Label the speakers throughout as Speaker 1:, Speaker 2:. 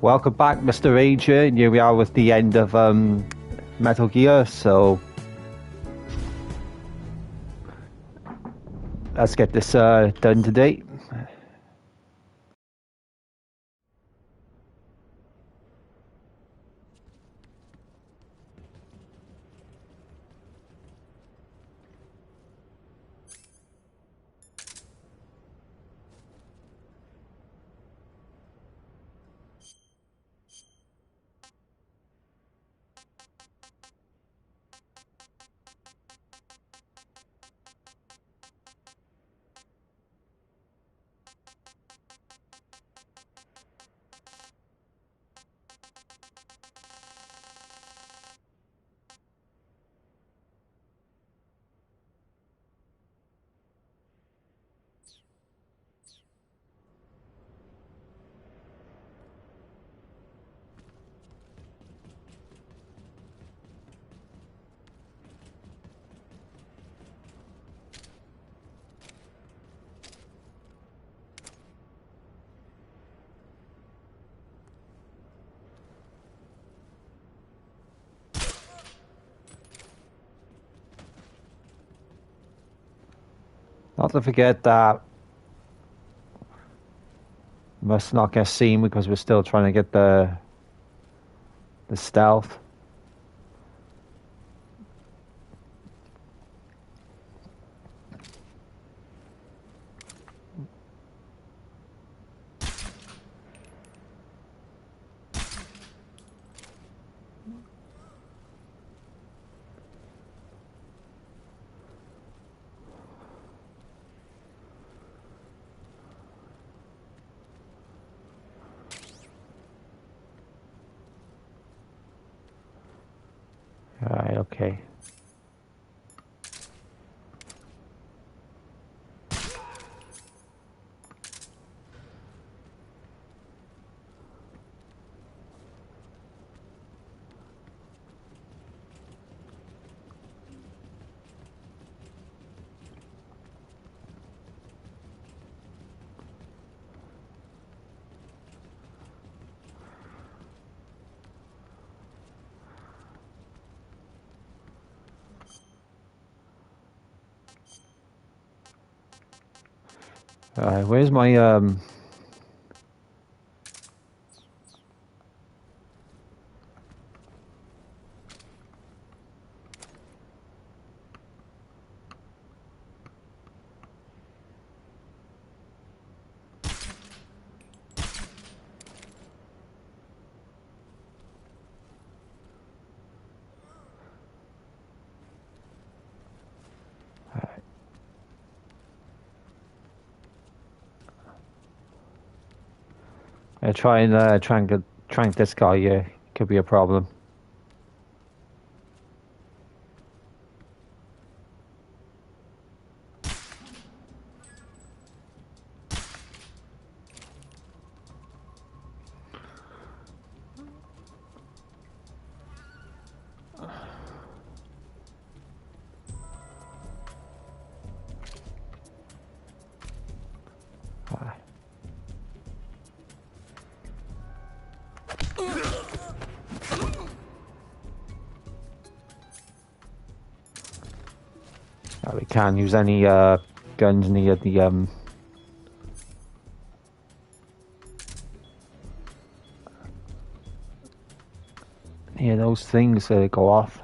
Speaker 1: Welcome back, Mr. Agent. Here we are with the end of Metal Gear, so let's get this done today. Not to forget that we must not get seen because we're still trying to get the stealth. Alright, okay. Alright, where's my try and trank this guy here. Could be a problem. We can't use any guns near the near those things that go off.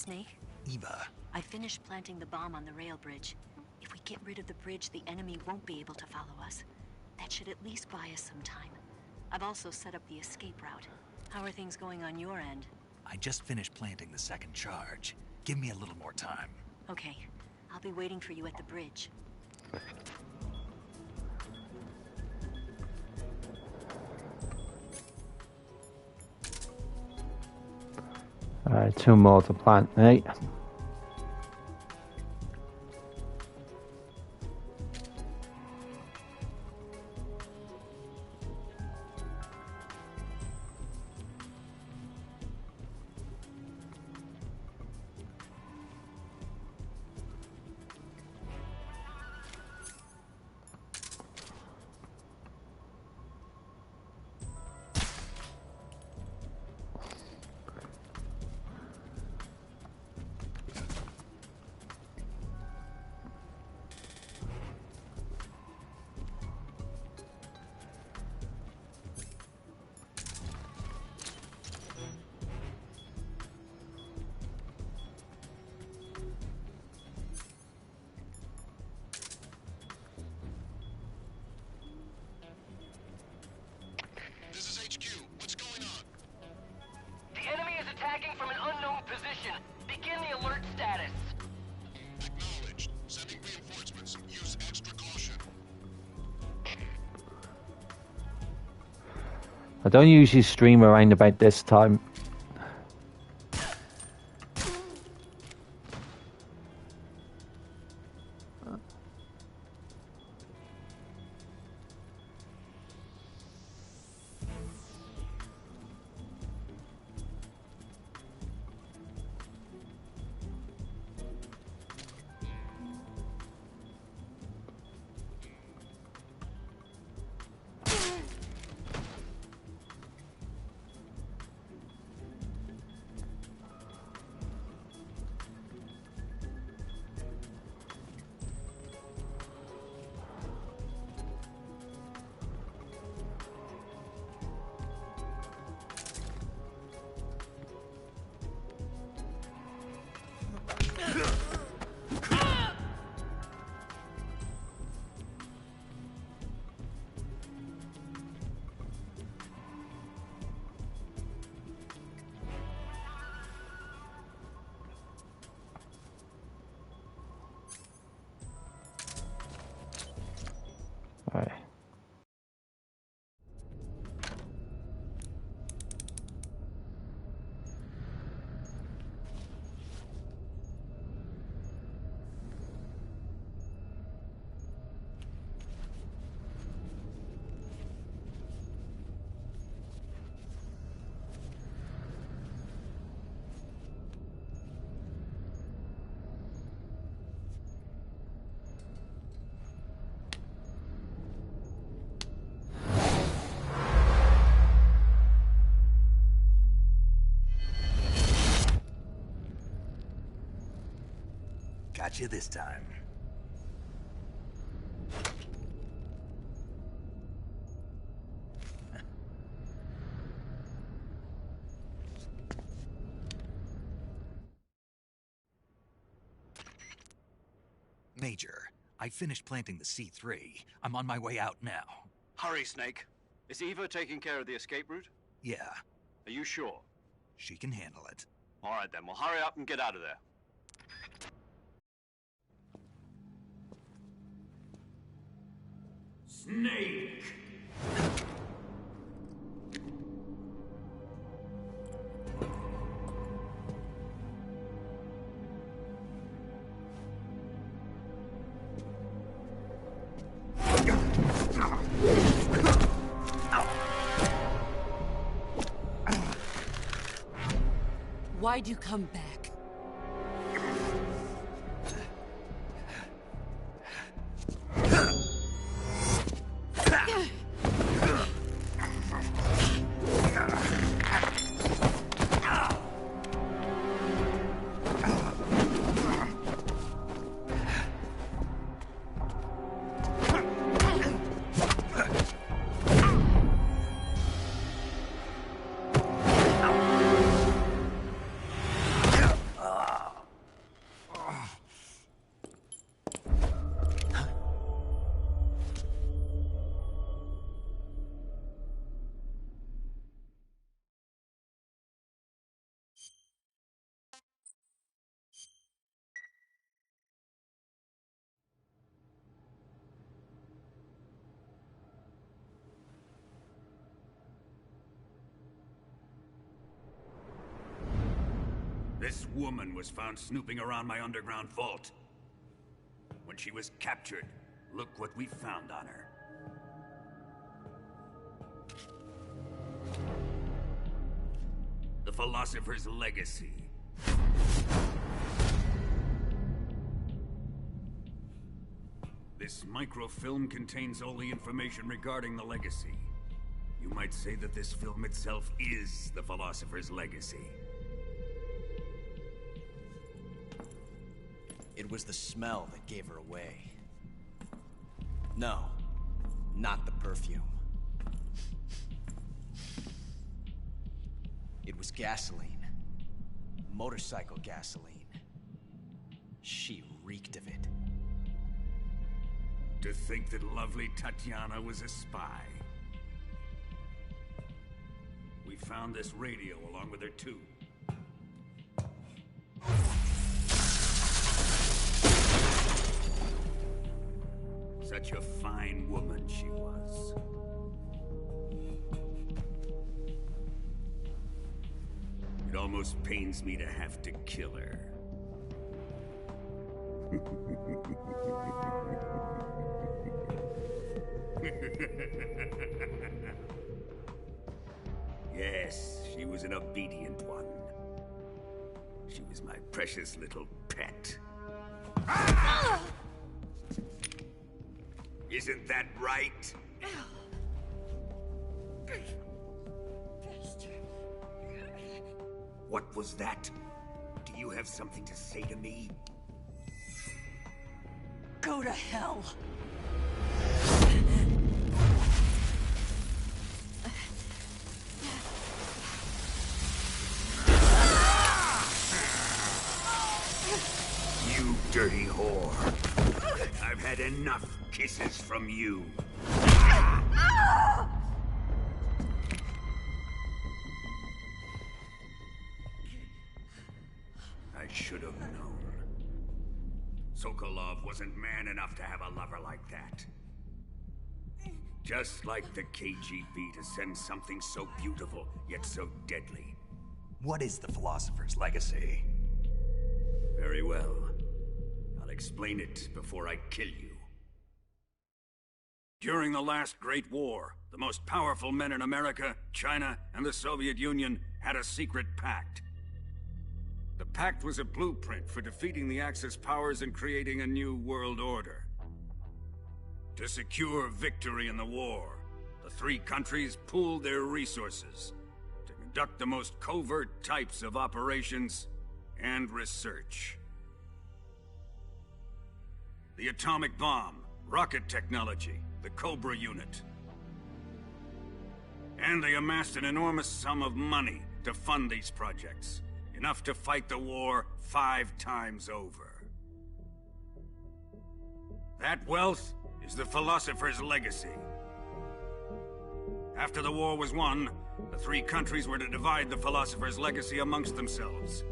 Speaker 2: Snake?
Speaker 3: Eva.
Speaker 2: I finished planting the bomb on the rail bridge. If we get rid of the bridge, the enemy won't be able to follow us. That should at least buy us some time. I've also set up the escape route. How are things going on your end?
Speaker 3: I just finished planting the second charge. Give me a little more time.
Speaker 2: Okay. I'll be waiting for you at the bridge.
Speaker 1: 2 more to plant, eh? I don't usually stream around about this time. Right.
Speaker 3: Got you this time. Major, I finished planting the C3. I'm on my way out now.
Speaker 4: Hurry, Snake. Is Eva taking care of the escape route?
Speaker 3: Yeah,
Speaker 4: Are you sure?
Speaker 3: she can handle it.
Speaker 4: All right, then. Well, hurry up and get out of there.
Speaker 5: Snake!
Speaker 6: Why'd you come back?
Speaker 5: woman was found snooping around my underground vault. When she was captured, look what we found on her. The Philosopher's Legacy. This microfilm contains all the information regarding the Legacy. You might say that this film itself is the Philosopher's Legacy.
Speaker 7: It was the smell that gave her away. No, not the perfume. It was gasoline. Motorcycle gasoline. She reeked of it.
Speaker 5: To think that lovely Tatiana was a spy. We found this radio along with her too. Such a fine woman she was. It almost pains me to have to kill her. Yes, she was an obedient one. She was my precious little pet. Ah! Isn't that right? What was that? Do you have something to say to me?
Speaker 6: Go to hell.
Speaker 5: You dirty whore. I've had enough kisses from you. I should have known. Sokolov wasn't man enough to have a lover like that. Just like the KGB to send something so beautiful, yet so deadly.
Speaker 3: What is the Philosopher's Legacy?
Speaker 5: Very well. I'll explain it before I kill you. During the last Great War, the most powerful men in America, China, and the Soviet Union had a secret pact. The pact was a blueprint for defeating the Axis powers and creating a new world order. To secure victory in the war, the three countries pooled their resources to conduct the most covert types of operations and research. The atomic bomb, rocket technology, the Cobra unit. And they amassed an enormous sum of money to fund these projects. Enough to fight the war 5 times over. That wealth is the Philosopher's Legacy. After the war was won, the three countries were to divide the Philosopher's Legacy amongst themselves.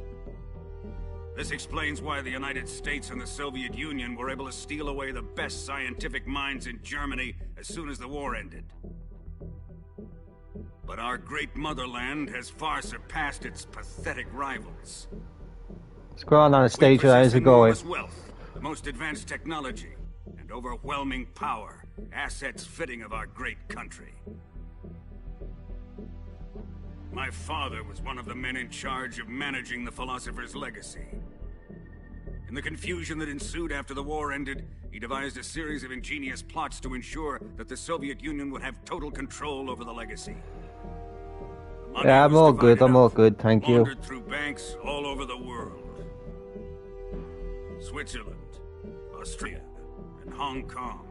Speaker 5: This explains why the United States and the Soviet Union were able to steal away the best scientific minds in Germany as soon as the war ended. But our great motherland has far surpassed its pathetic rivals.
Speaker 1: Scroll on the stage where is it going?
Speaker 5: Wealth, the most advanced technology, and overwhelming power, assets fitting of our great country. My father was one of the men in charge of managing the Philosopher's Legacy. In the confusion that ensued after the war ended, he devised a series of ingenious plots to ensure that the Soviet Union would have total control over the Legacy.
Speaker 1: Yeah, I'm all good, thank you.
Speaker 5: Wandered through banks all over the world. Switzerland, Austria, and Hong Kong.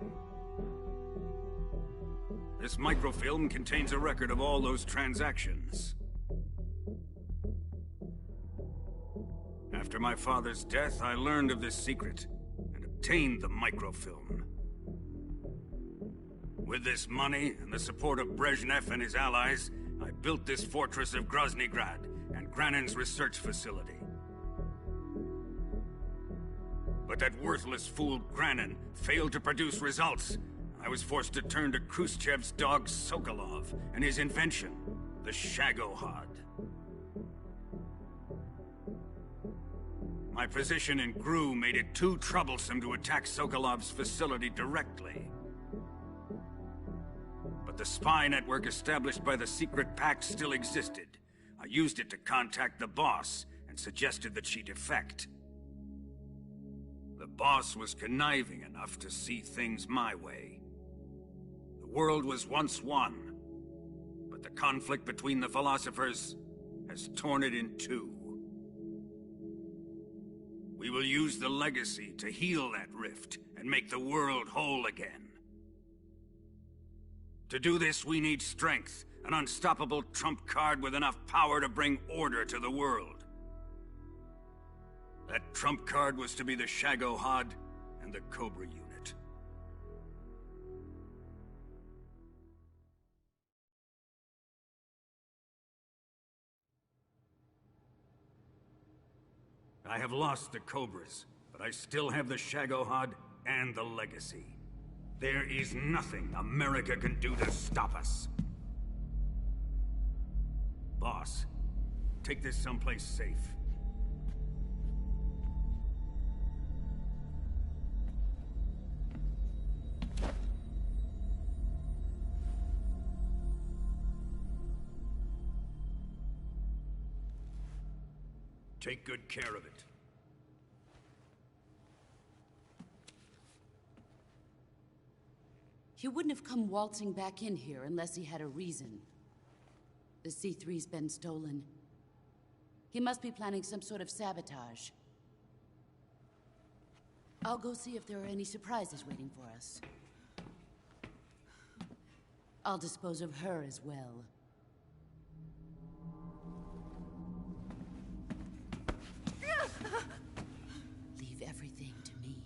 Speaker 5: This microfilm contains a record of all those transactions. After my father's death, I learned of this secret and obtained the microfilm. With this money and the support of Brezhnev and his allies, I built this fortress of Groznygrad and Granin's research facility. But that worthless fool Granin failed to produce results. I was forced to turn to Khrushchev's dog Sokolov and his invention, the Shagohod. My position in Gru made it too troublesome to attack Sokolov's facility directly. But the spy network established by the secret pact still existed. I used it to contact the boss and suggested that she defect. The boss was conniving enough to see things my way. The world was once one, but the conflict between the philosophers has torn it in two. We will use the legacy to heal that rift and make the world whole again. To do this, we need strength, an unstoppable trump card with enough power to bring order to the world. That trump card was to be the Shagohod and the Cobra unit. I have lost the Cobras, but I still have the Shagohod and the legacy. There is nothing America can do to stop us. Boss, take this someplace safe. Take good care of it.
Speaker 6: He wouldn't have come waltzing back in here unless he had a reason. The C3's been stolen. He must be planning some sort of sabotage. I'll go see if there are any surprises waiting for us. I'll dispose of her as well. Leave everything to me.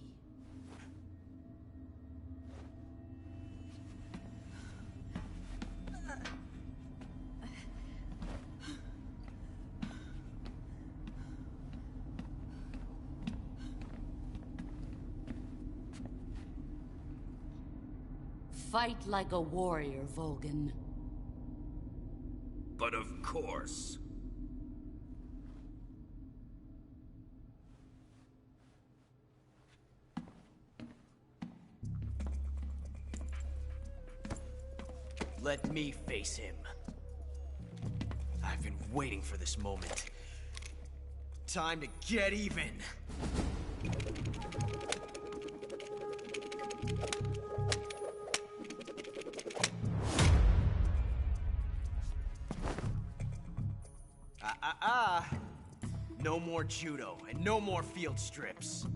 Speaker 6: Fight like a warrior, Volgan.
Speaker 5: But of course.
Speaker 7: Let me face him. I've been waiting for this moment. Time to get even. No more judo, and no more field strips.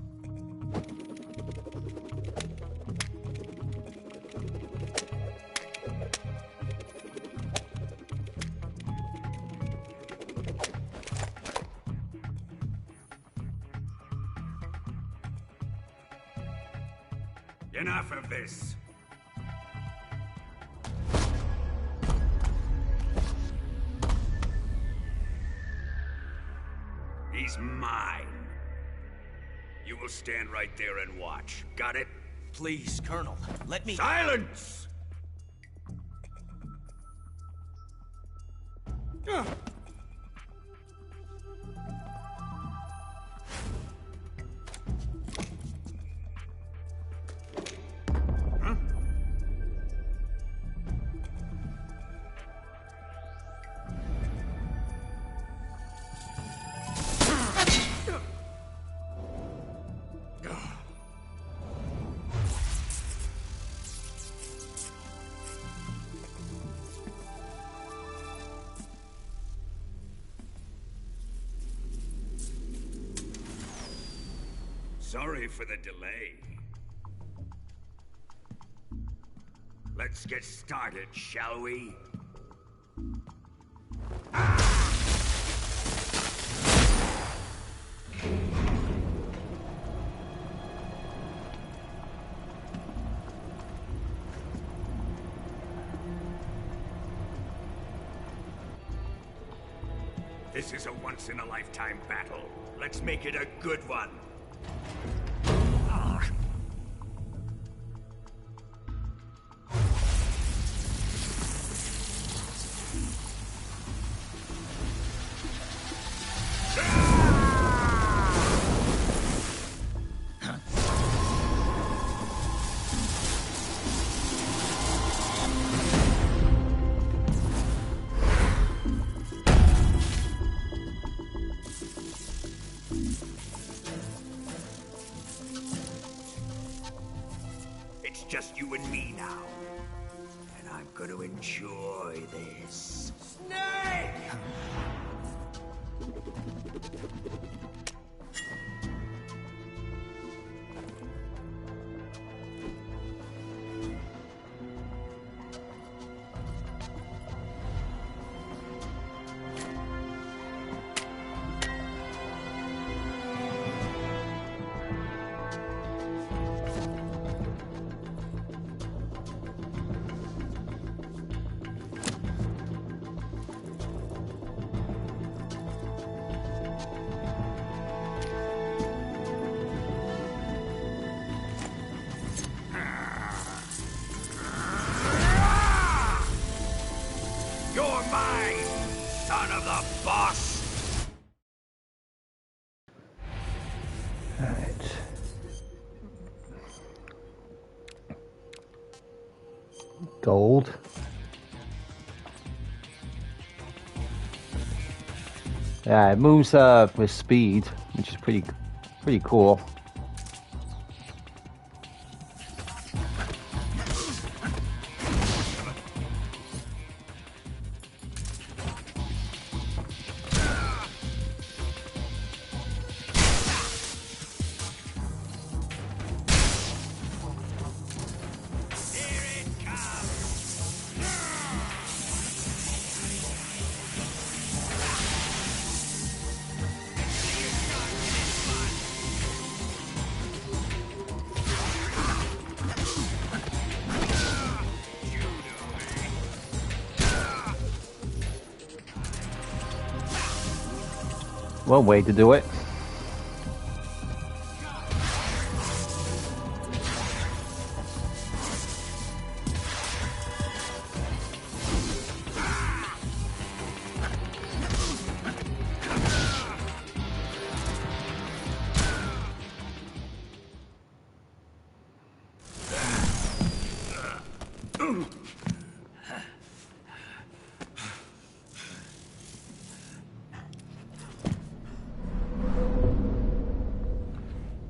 Speaker 5: Enough of this. He's mine. You will stand right there and watch. Got it?
Speaker 7: Please, Colonel, let me—
Speaker 5: Silence! Sorry for the delay. Let's get started, shall we? This is a once-in-a-lifetime battle. Let's make it a good one. It's just you and me now. And I'm gonna enjoy this. Snake! You're mine, son of the boss!
Speaker 1: Alright. Gold. Yeah, it moves with speed, which is pretty cool. One way to do it.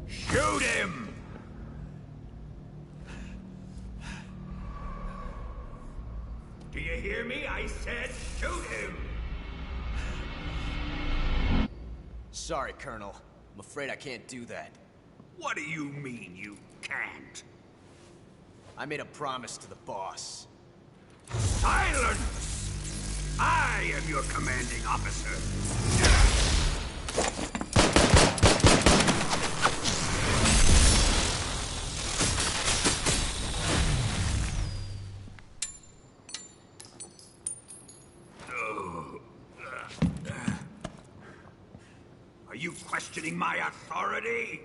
Speaker 5: Shoot him! Do you hear me? I said shoot him!
Speaker 7: Sorry, Colonel. I'm afraid I can't do that.
Speaker 5: What do you mean you can't?
Speaker 7: I made a promise to the boss.
Speaker 5: Silence! I am your commanding officer. Are you questioning my authority?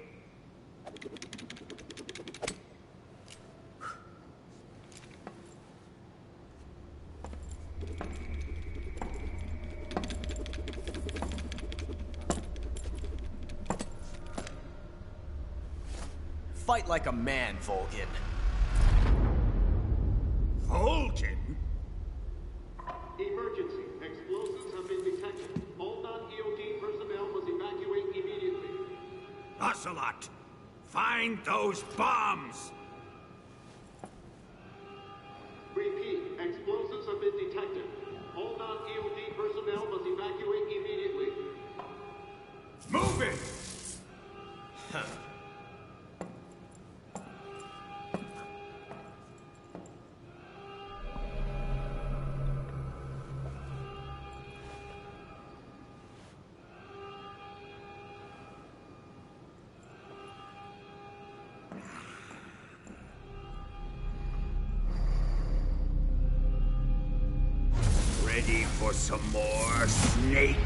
Speaker 7: Fight like a man, Volgin.
Speaker 5: Vulcan?
Speaker 8: Emergency. Explosives have been detected. All non-EOD personnel must evacuate immediately.
Speaker 5: Ocelot, find those bombs!
Speaker 8: Repeat. Explosives have been detected. All non-EOD personnel must evacuate immediately.
Speaker 5: Move it! Ready for some more, Snake?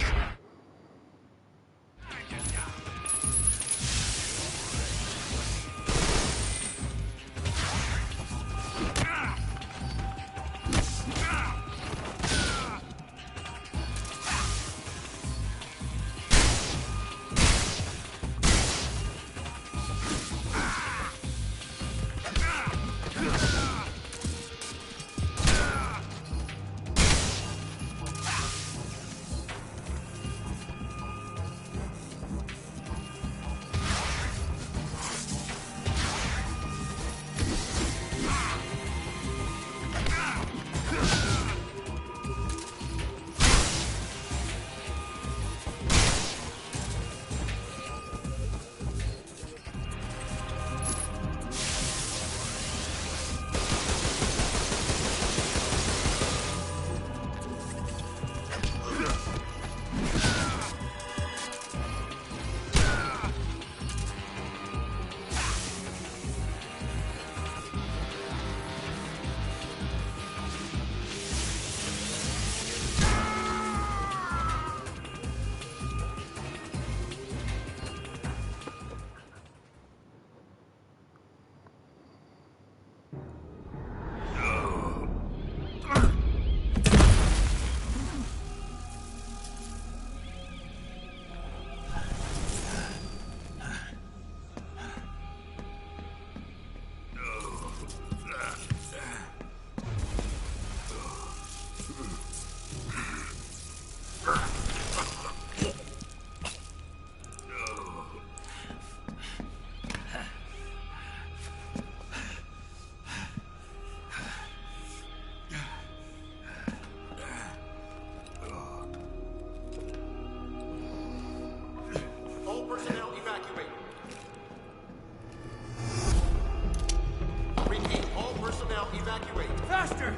Speaker 5: Faster!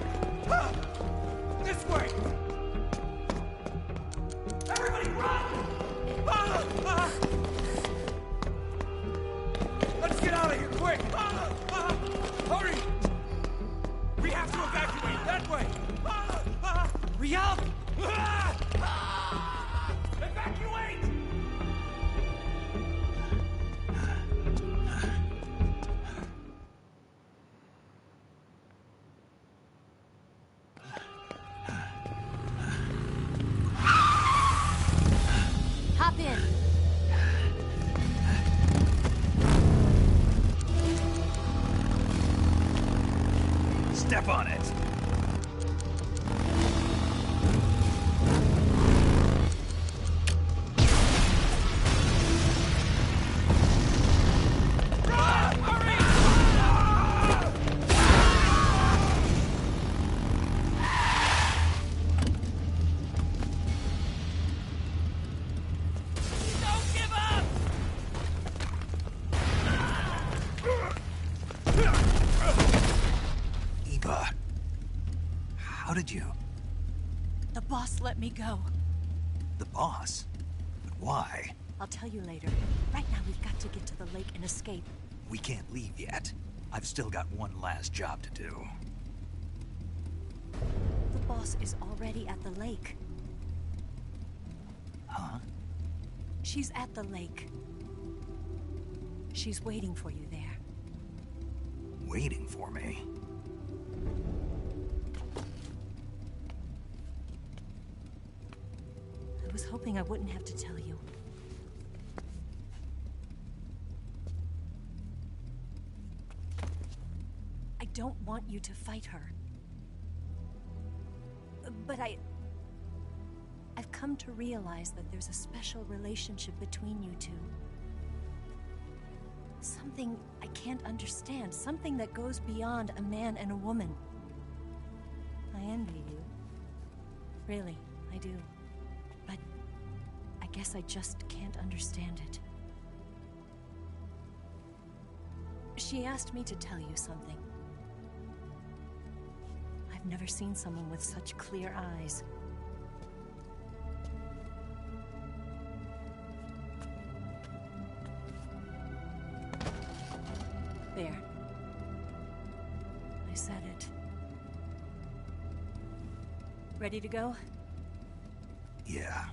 Speaker 5: This way! Everybody run! Let's get out of here, quick! Hurry! We have to evacuate that way! Rial! Evacuate!
Speaker 2: Hop in.
Speaker 3: Step on it. How did you?
Speaker 2: The boss let me go.
Speaker 3: The boss? But why?
Speaker 2: I'll tell you later. Right now, we've got to get to the lake and escape.
Speaker 3: We can't leave yet. I've still got one last job to do.
Speaker 2: The boss is already at the lake.
Speaker 3: Huh?
Speaker 2: She's at the lake. She's waiting for you there.
Speaker 3: Waiting for me?
Speaker 2: I was hoping I wouldn't have to tell you. I don't want you to fight her. But I've come to realize that there's a special relationship between you two. Something I can't understand. Something that goes beyond a man and a woman. I envy you. Really, I do. But I guess I just can't understand it. She asked me to tell you something. I've never seen someone with such clear eyes. There. I said it. Ready to go?
Speaker 3: Yeah.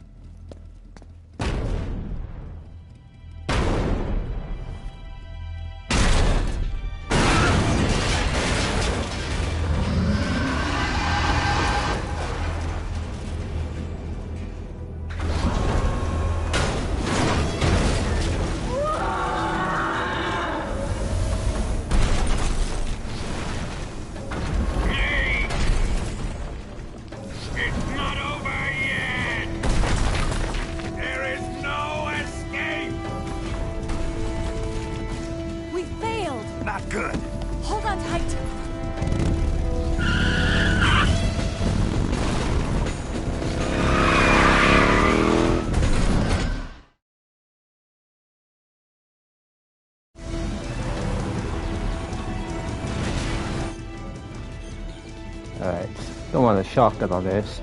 Speaker 1: Alright, don't want a shotgun on this.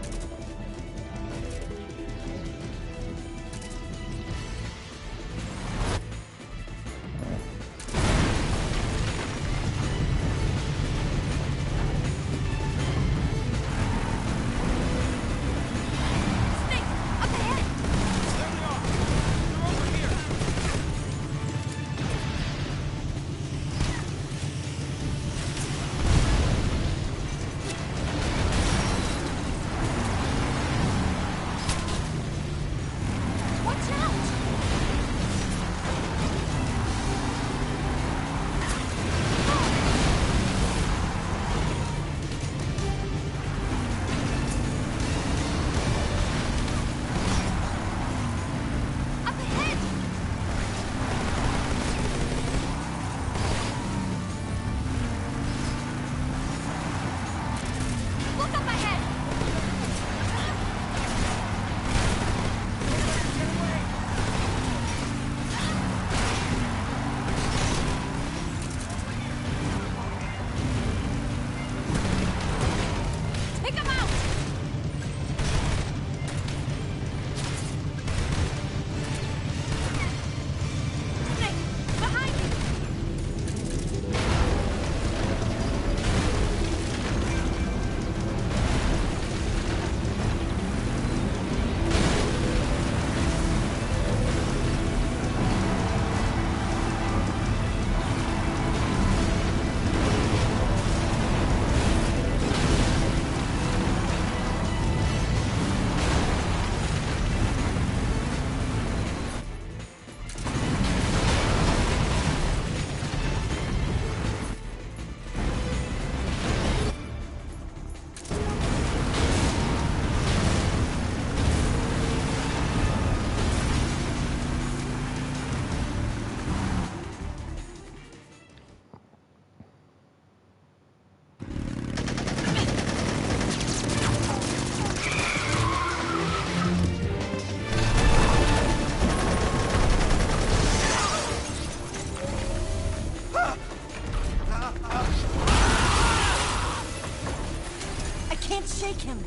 Speaker 2: shake him.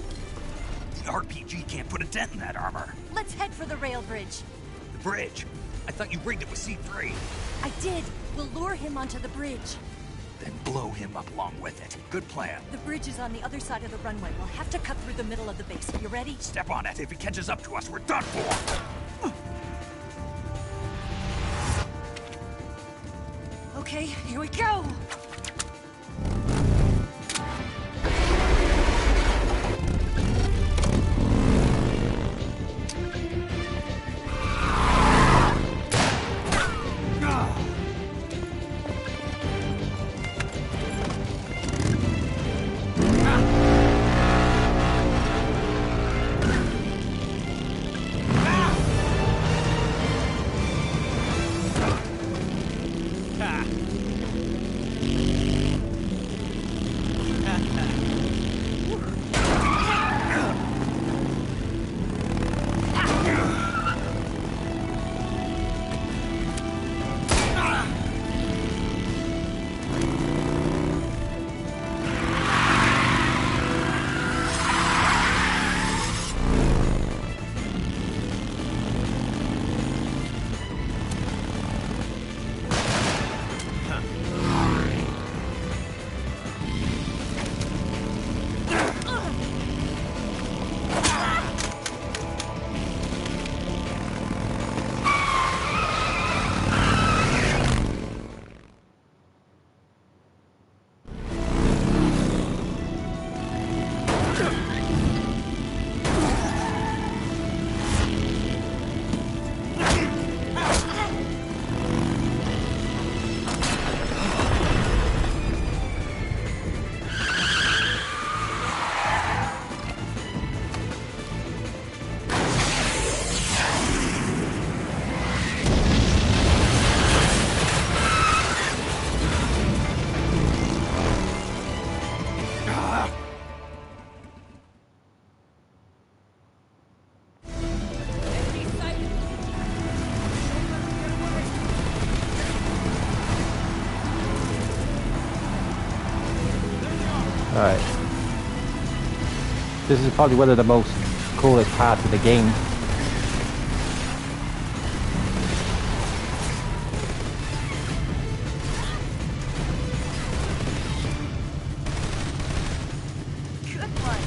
Speaker 3: The RPG can't put a dent in that armor.
Speaker 2: Let's head for the rail bridge.
Speaker 3: The bridge? I thought you rigged it with C3.
Speaker 2: I did. We'll lure him onto the bridge.
Speaker 3: Then blow him up along with it. Good plan.
Speaker 2: The bridge is on the other side of the runway. We'll have to cut through the middle of the base. You ready?
Speaker 3: Step on it. If he catches up to us, we're done for.
Speaker 2: Okay, here we go!
Speaker 1: Alright. This is probably one of the most coolest parts of the game.
Speaker 2: Good one.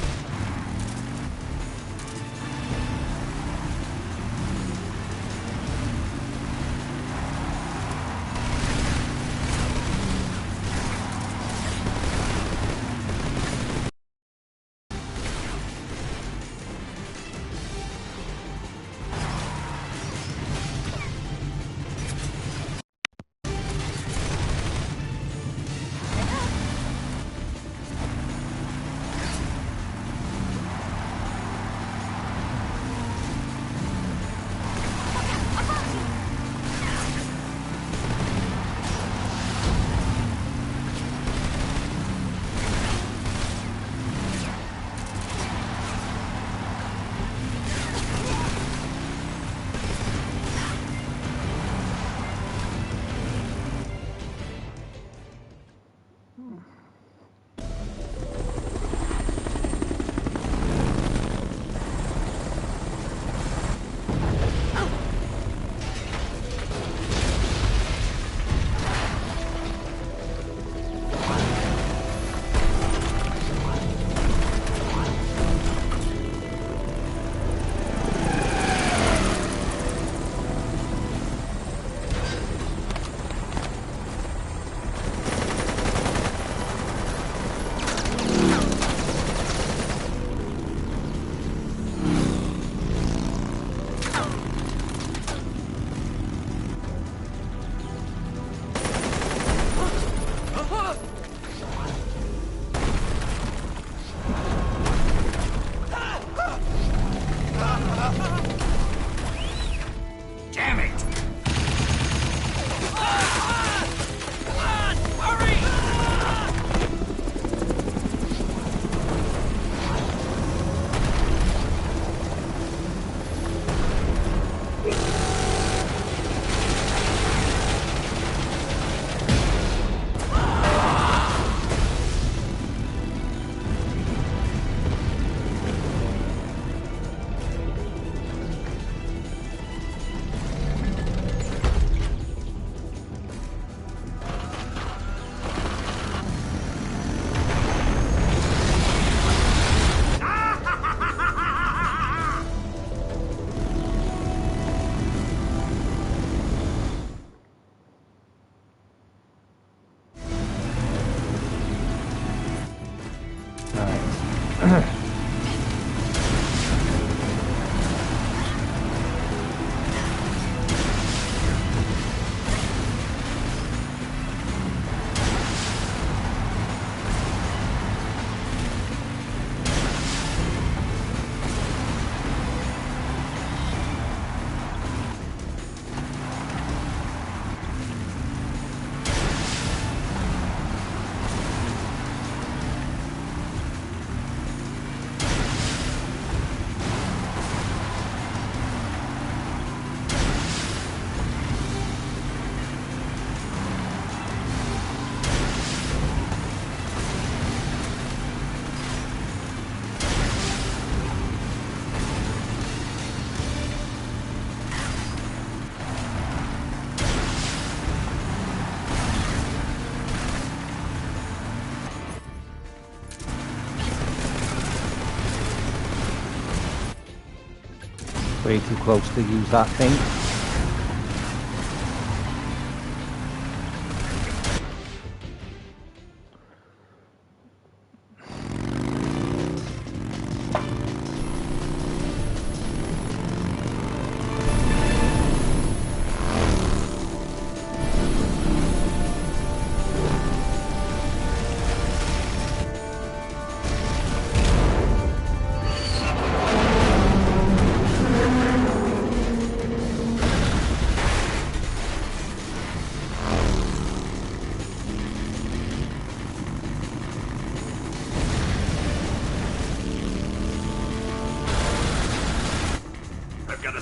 Speaker 1: Way too close to use that thing.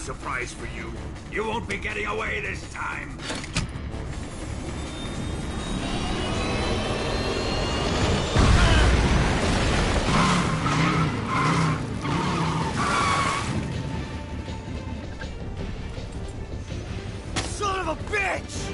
Speaker 5: Surprise for you. You won't be getting away this time.
Speaker 7: Son of a bitch!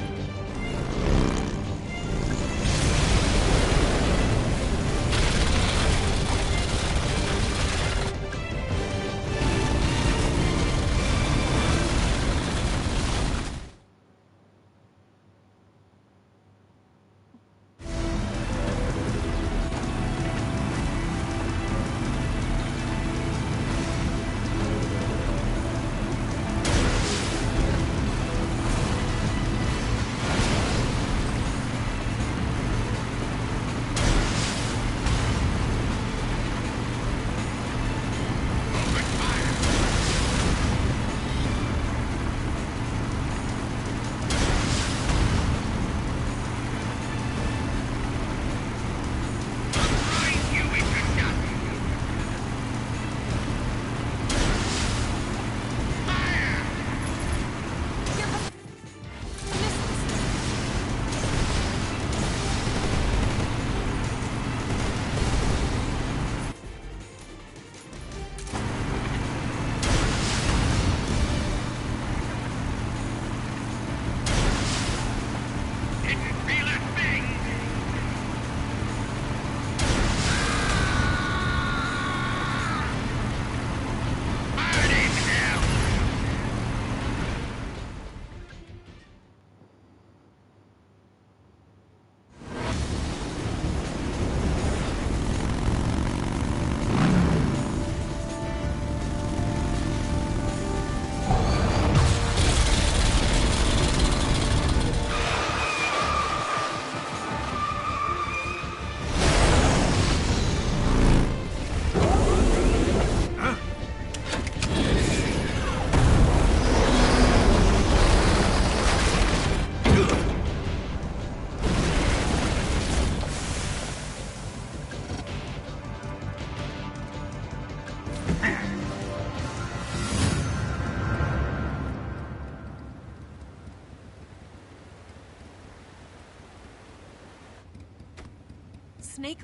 Speaker 2: Snake,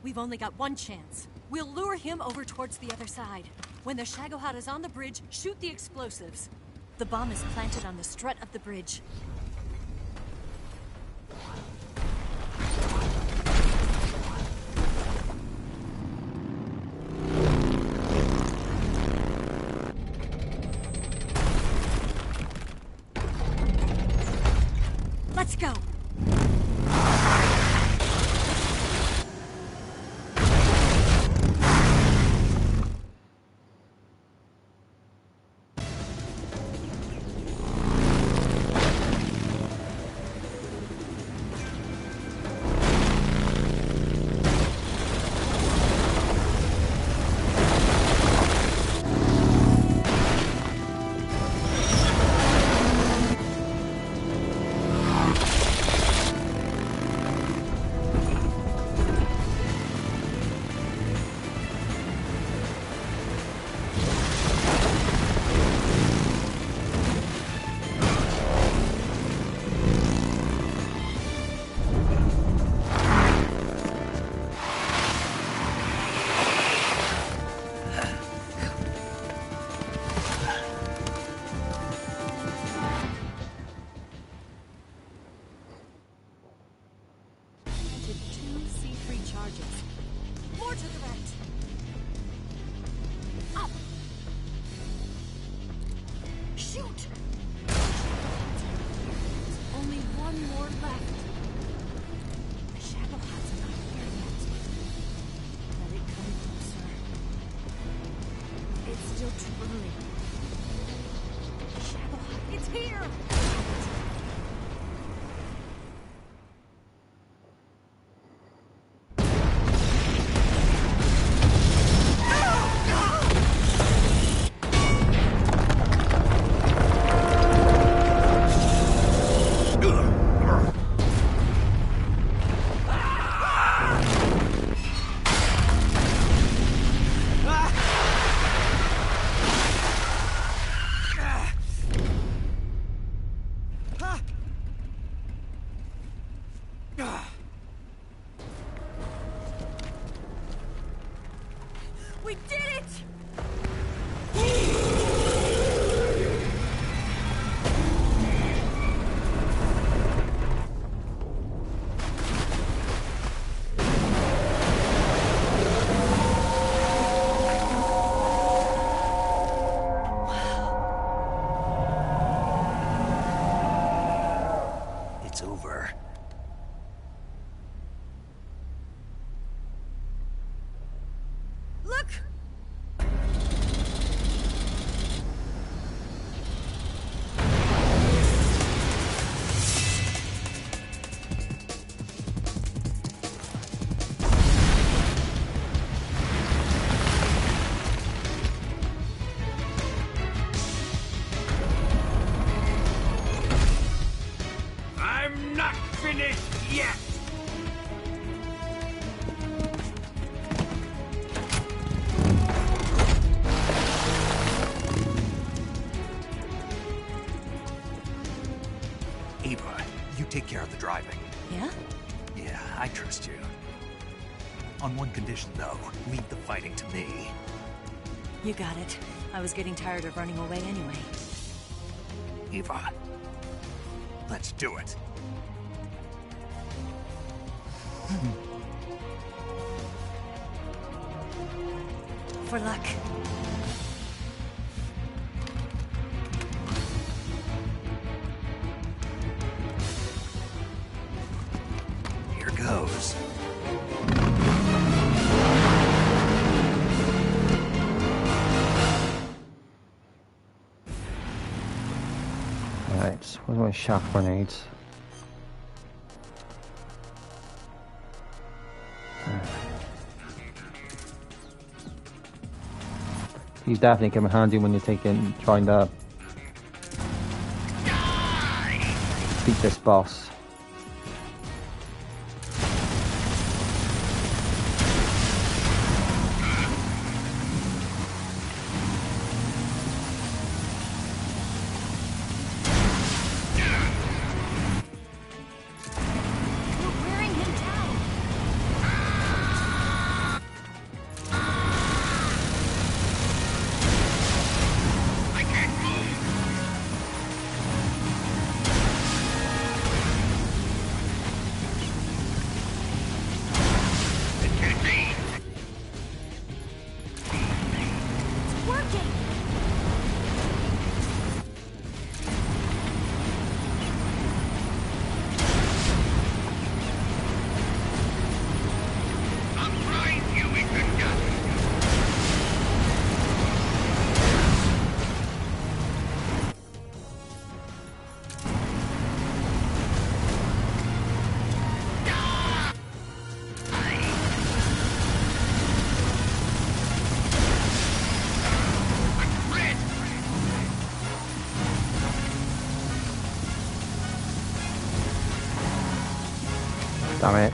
Speaker 2: we've only got one chance. We'll lure him over towards the other side. When the Shagohod is on the bridge, shoot the explosives. The bomb is planted on the strut of the bridge. Let's go! More to the right. Up. left. The shadow huts are not here yet. Let it come closer. It's still too early. The shadow hut, it's here! We did it!
Speaker 3: It's over.
Speaker 2: Look!
Speaker 5: I'm not finished yet!
Speaker 3: Ava, you take care of the driving.
Speaker 2: Yeah?
Speaker 3: Yeah, I trust you. On one condition, though. Leave the fighting to me.
Speaker 2: You got it. I was getting tired of running away anyway.
Speaker 3: Ava, let's do it.
Speaker 2: For luck.
Speaker 3: Here goes.
Speaker 1: Right, where's my shock grenades? These definitely come in handy when you're trying to beat this boss.
Speaker 2: We're wearing him down. It's working.
Speaker 1: Damn it.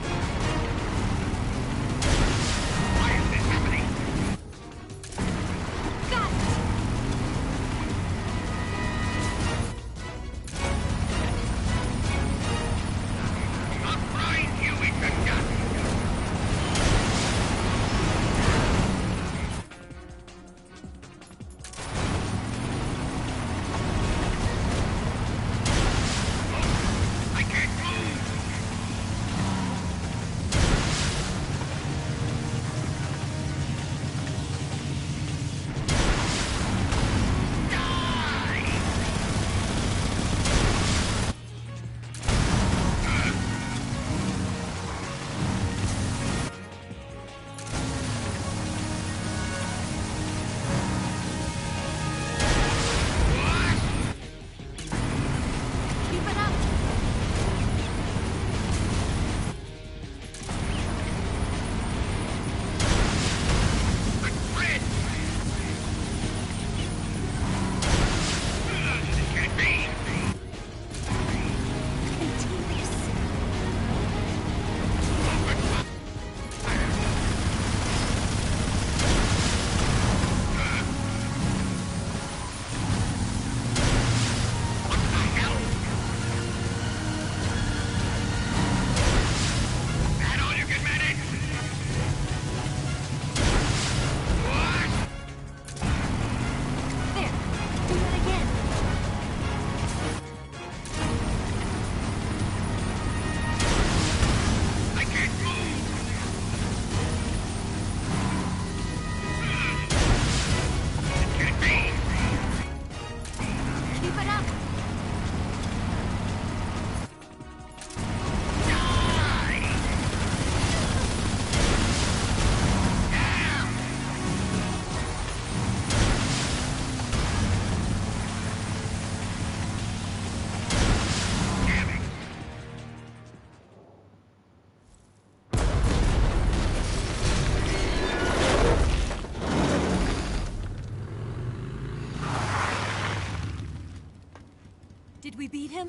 Speaker 2: Got it. Did we beat him?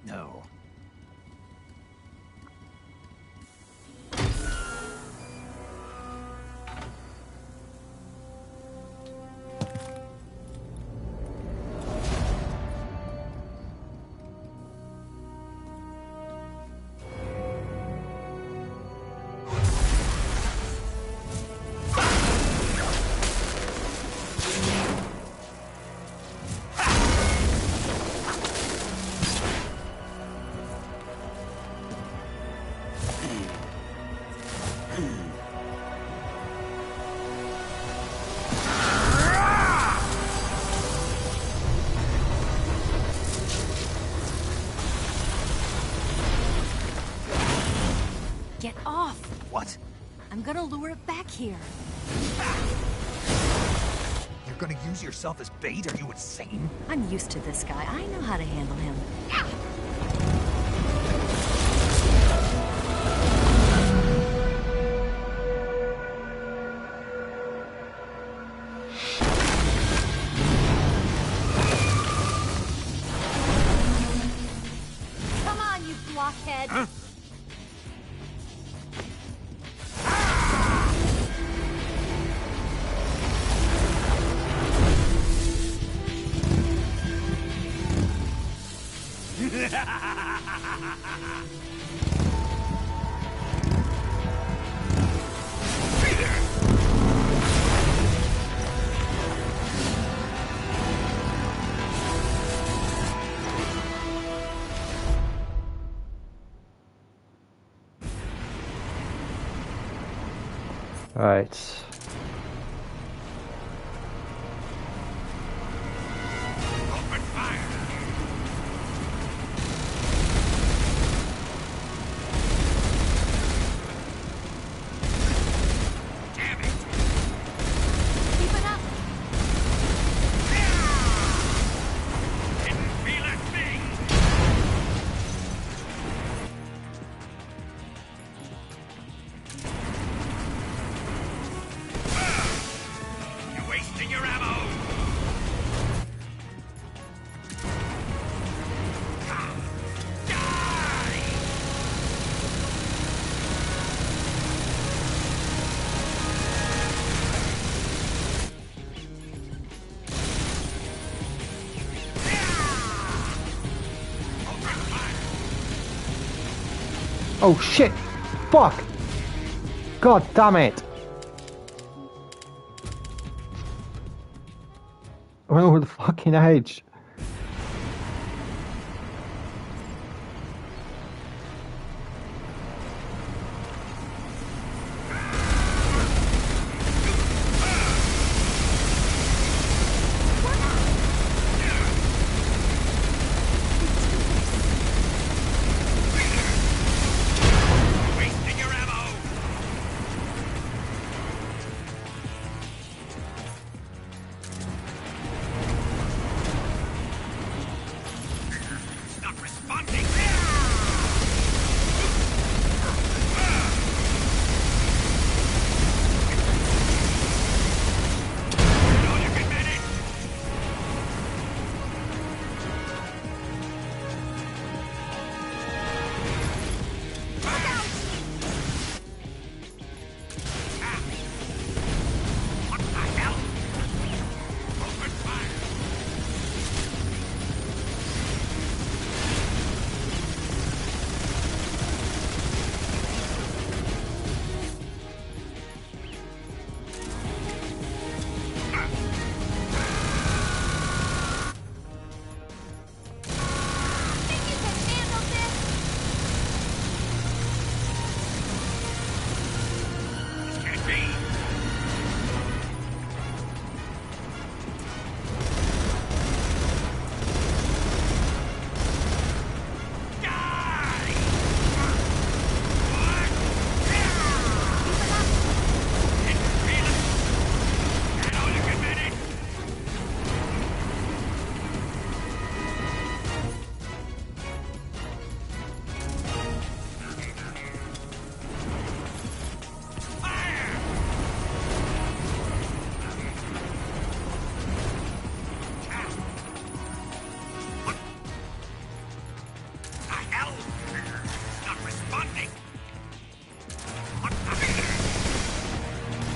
Speaker 3: No.
Speaker 2: Get off!
Speaker 3: What?
Speaker 2: I'm gonna lure it back here.
Speaker 3: You're gonna use yourself as bait? Are you insane?
Speaker 2: I'm used to this guy. I know how to handle him. Come on, you blockhead!
Speaker 5: Huh?
Speaker 1: Right.
Speaker 5: Open fire! Damn it!
Speaker 2: Keep it up!
Speaker 5: Didn't feel a thing! You're wasting your ammo! Die! Open fire!
Speaker 1: Oh shit! Fuck! God damn it! I went over the fucking edge.
Speaker 5: Wasting your ammo!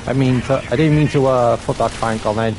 Speaker 1: I didn't mean to put that tank on then.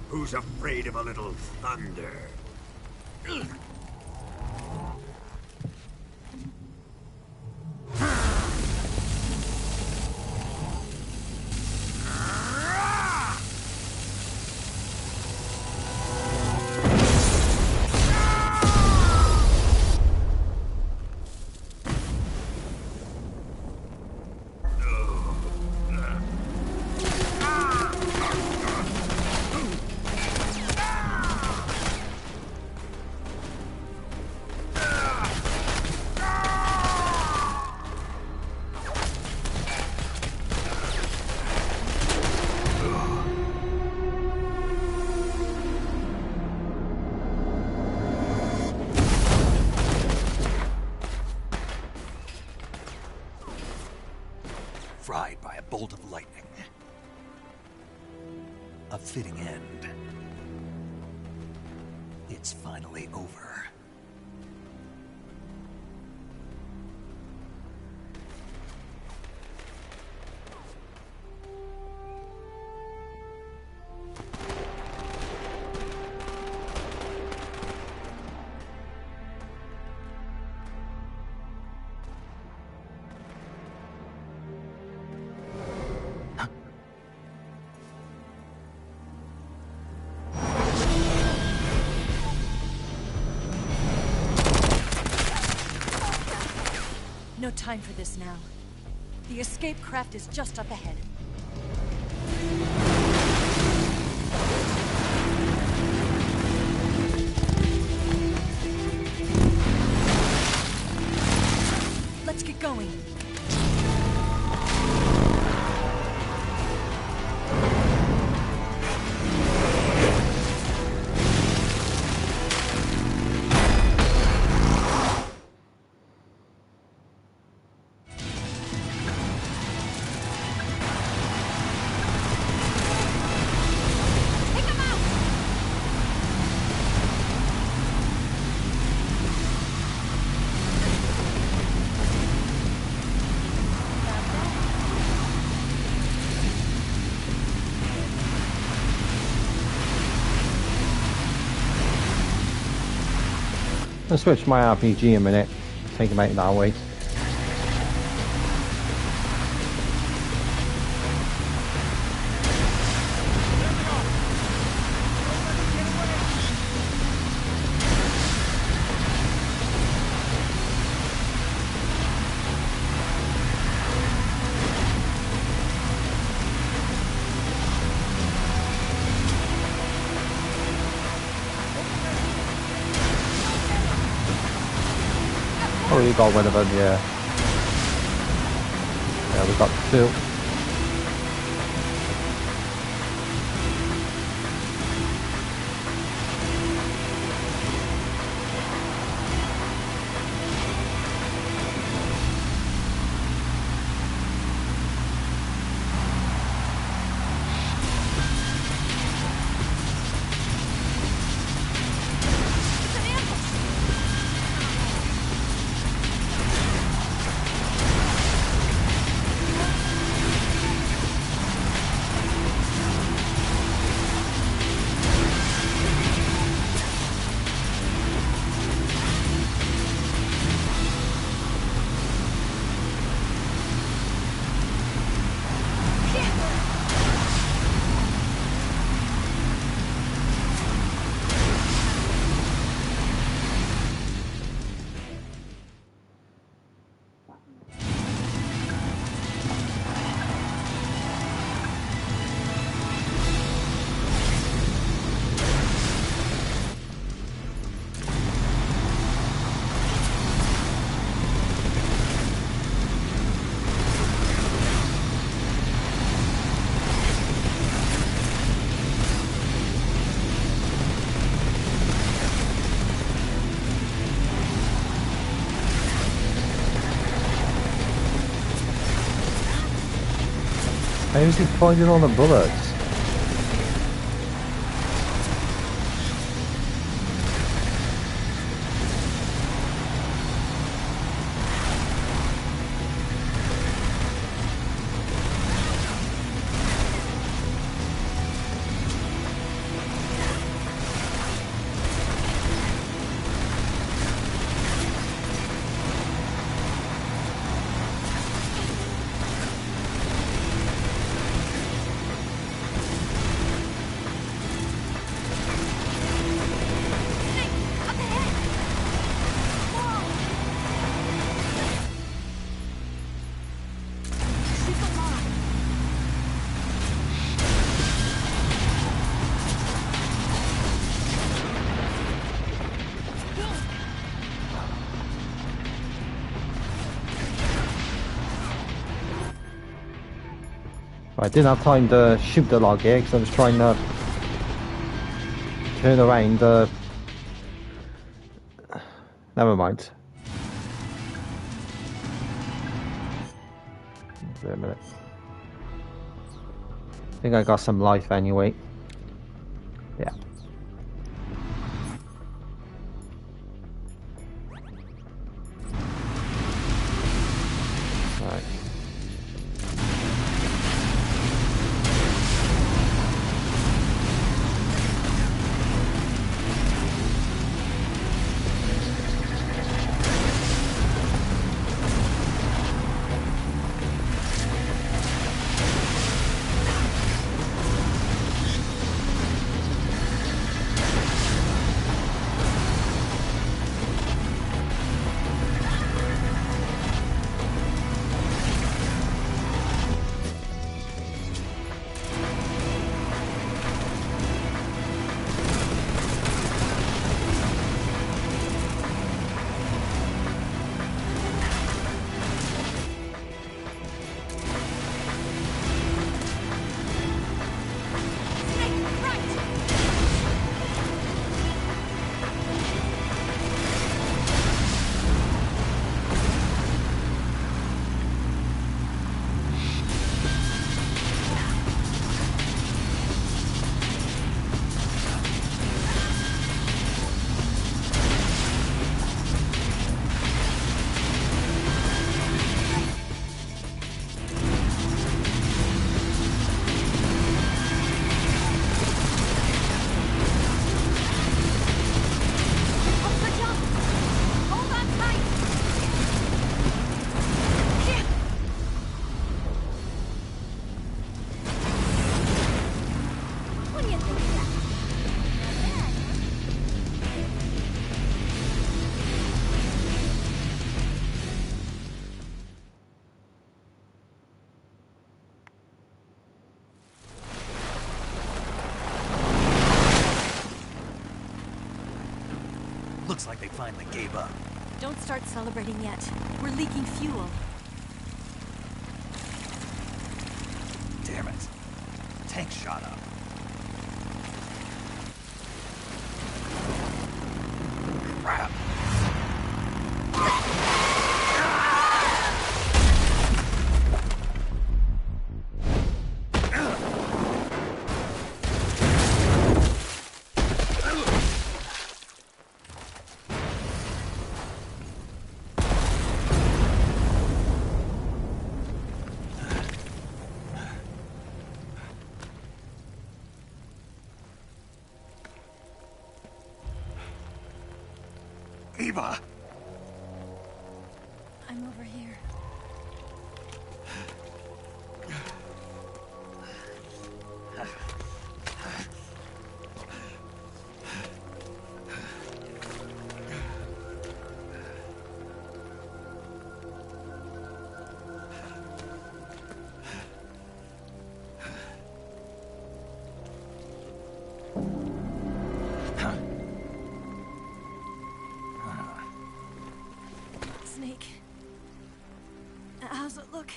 Speaker 5: Who's afraid of a little thunder?
Speaker 3: Fried by a bolt of lightning. A fitting end. It's finally over.
Speaker 2: No time for this now. The escape craft is just up ahead.
Speaker 1: I'll switch my RPG in a minute. Take him out that way. Oh, you got one of them, yeah. Yeah, we got two. How is he pointing on the bullets? I didn't have time to shoot the log here because I was trying to turn around. Never mind. Wait a minute. I think I got some life anyway. Yeah. Alright.
Speaker 3: Looks like they finally gave up.
Speaker 2: Don't start celebrating yet. We're leaking fuel.
Speaker 3: Damn it. Tank shot up. Crap. Eva!
Speaker 2: I'm over here. Snake. How's it look?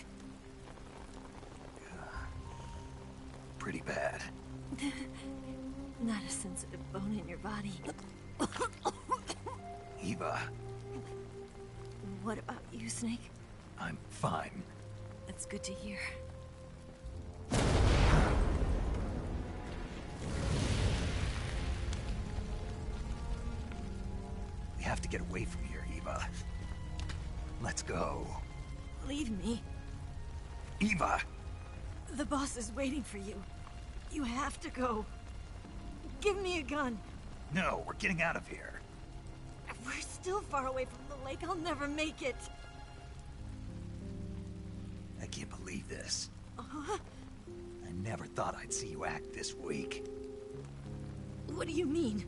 Speaker 3: Pretty bad.
Speaker 2: Not a sensitive bone in your body.
Speaker 3: Eva,
Speaker 2: What about you, Snake?
Speaker 3: I'm fine.
Speaker 2: That's good to hear.
Speaker 3: We have to get away from here, Eva. Let's go.
Speaker 2: Leave me.
Speaker 3: Eva!
Speaker 2: The boss is waiting for you. You have to go. Give me a gun.
Speaker 3: No, we're getting out of here.
Speaker 2: We're still far away from the lake. I'll never make it.
Speaker 3: I can't believe this. I never thought I'd see you act this weak.
Speaker 2: What do you mean?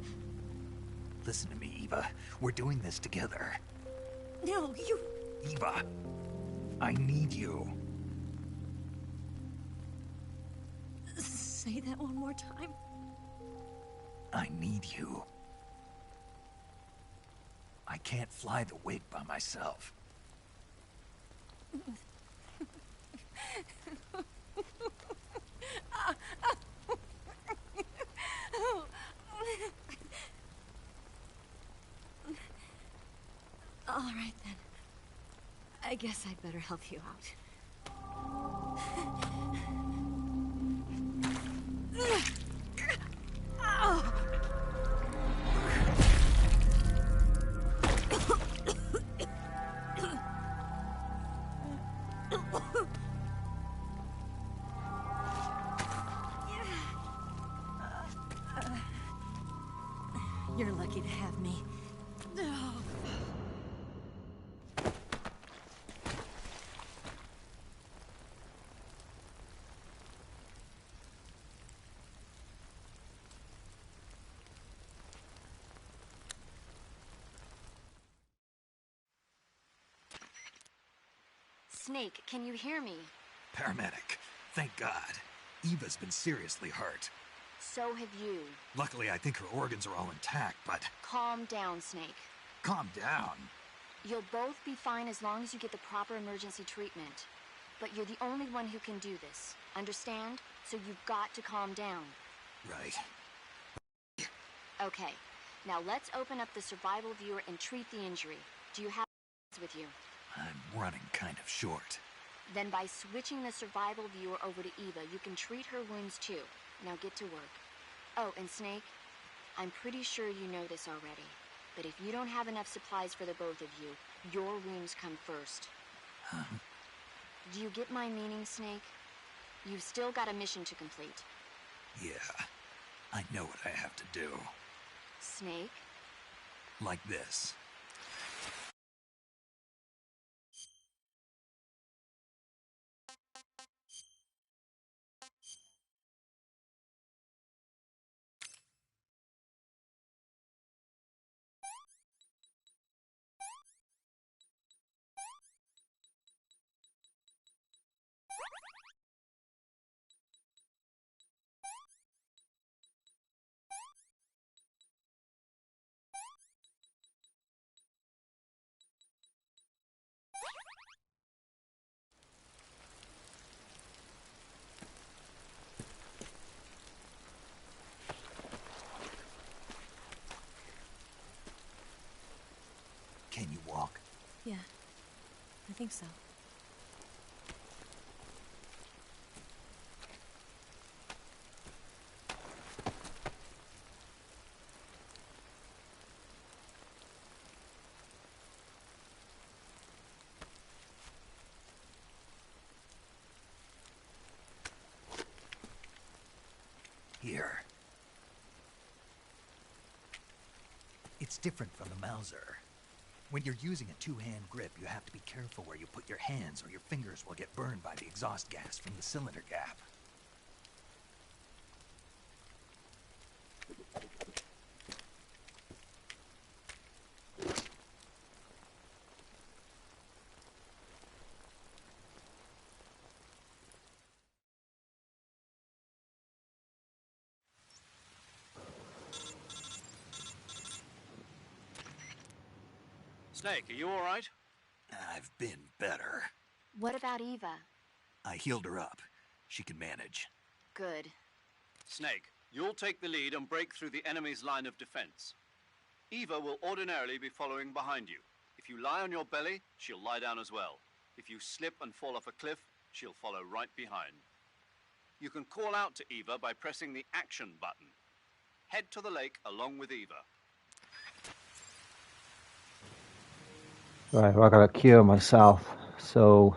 Speaker 3: Listen to me, Eva. We're doing this together.
Speaker 2: No, you...
Speaker 3: Eva, I need you.
Speaker 2: Say that one more time.
Speaker 3: I need you. I can't fly the wig by myself.
Speaker 2: All right, then. I guess I'd better help you out. You're lucky to have me.
Speaker 9: Snake, can you hear me?
Speaker 3: Paramedic, thank God. Eva's been seriously hurt.
Speaker 9: So have you.
Speaker 3: Luckily, I think her organs are all intact, but...
Speaker 9: Calm down, Snake.
Speaker 3: Calm down.
Speaker 9: You'll both be fine as long as you get the proper emergency treatment. But you're the only one who can do this. Understand? So you've got to calm down.
Speaker 3: Right.
Speaker 9: Okay. Now let's open up the survival viewer and treat the injury. Do you have with you?
Speaker 3: I'm running kind of short.
Speaker 9: Then by switching the survival viewer over to Eva, you can treat her wounds too. Now get to work. Oh, and Snake, I'm pretty sure you know this already, but if you don't have enough supplies for the both of you, your wounds come first.
Speaker 3: Huh?
Speaker 9: Do you get my meaning, Snake? You've still got a mission to complete.
Speaker 3: Yeah, I know what I have to do.
Speaker 9: Snake?
Speaker 3: Like this.
Speaker 2: think so.
Speaker 3: Here. It's different from the Mauser. When you're using a two-hand grip, you have to be careful where you put your hands or your fingers will get burned by the exhaust gas from the cylinder gap.
Speaker 4: Snake, are you all right?
Speaker 3: I've been better.
Speaker 9: What about Eva?
Speaker 3: I healed her up. She can manage.
Speaker 9: Good.
Speaker 4: Snake, you'll take the lead and break through the enemy's line of defense. Eva will ordinarily be following behind you. If you lie on your belly, she'll lie down as well. If you slip and fall off a cliff, she'll follow right behind. You can call out to Eva by pressing the action button. Head to the lake along with Eva.
Speaker 1: Right, well, I gotta cure myself, so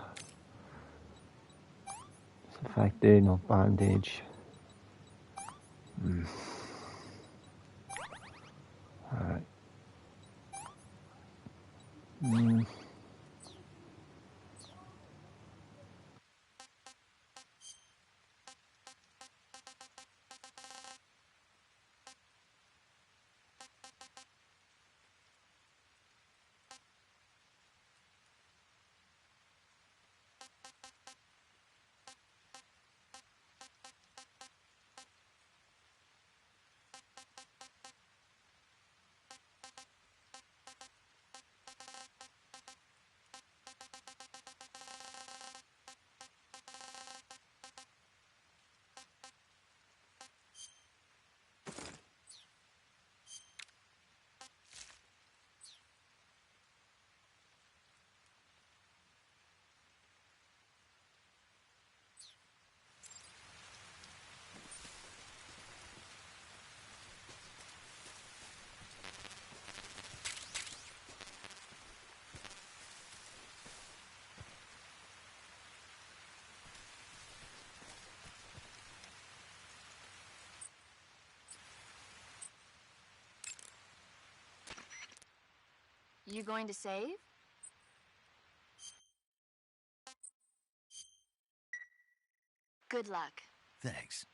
Speaker 1: it's affected, no bandage. Alright.
Speaker 9: You going to save? Good luck.
Speaker 3: Thanks.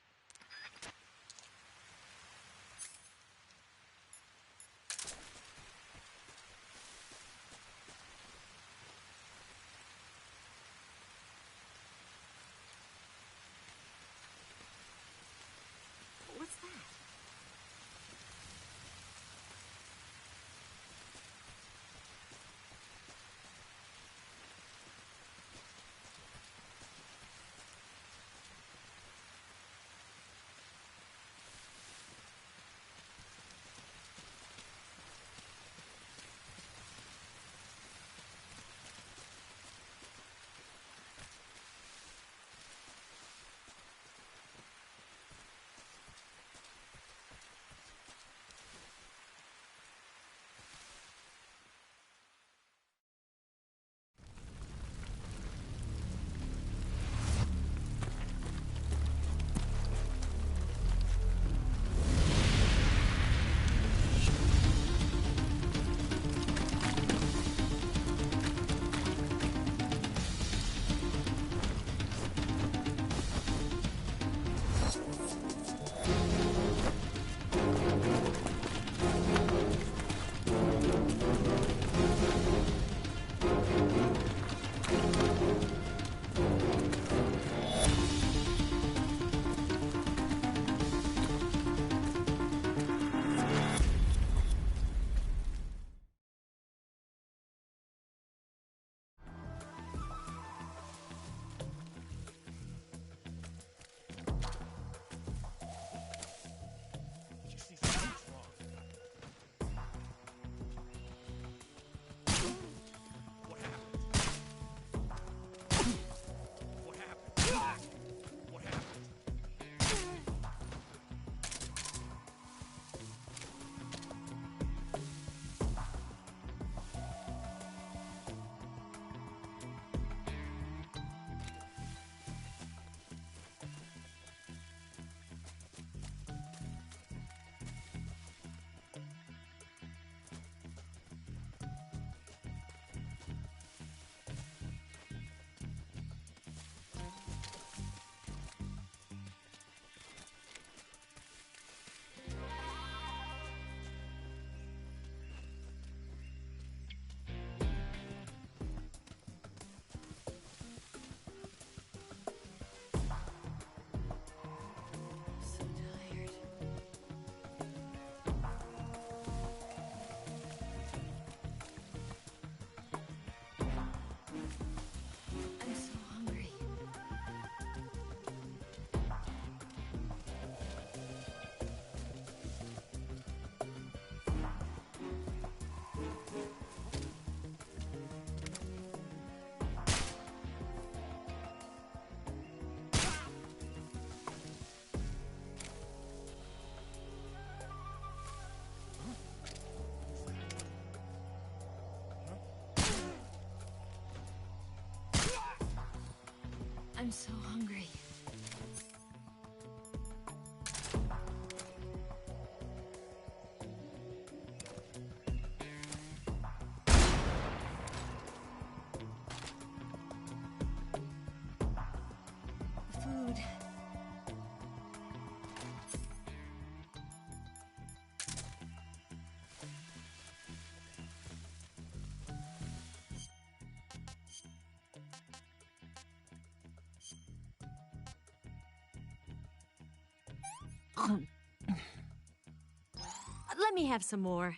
Speaker 2: What's that? I'm so hungry. Food. Let me have some more.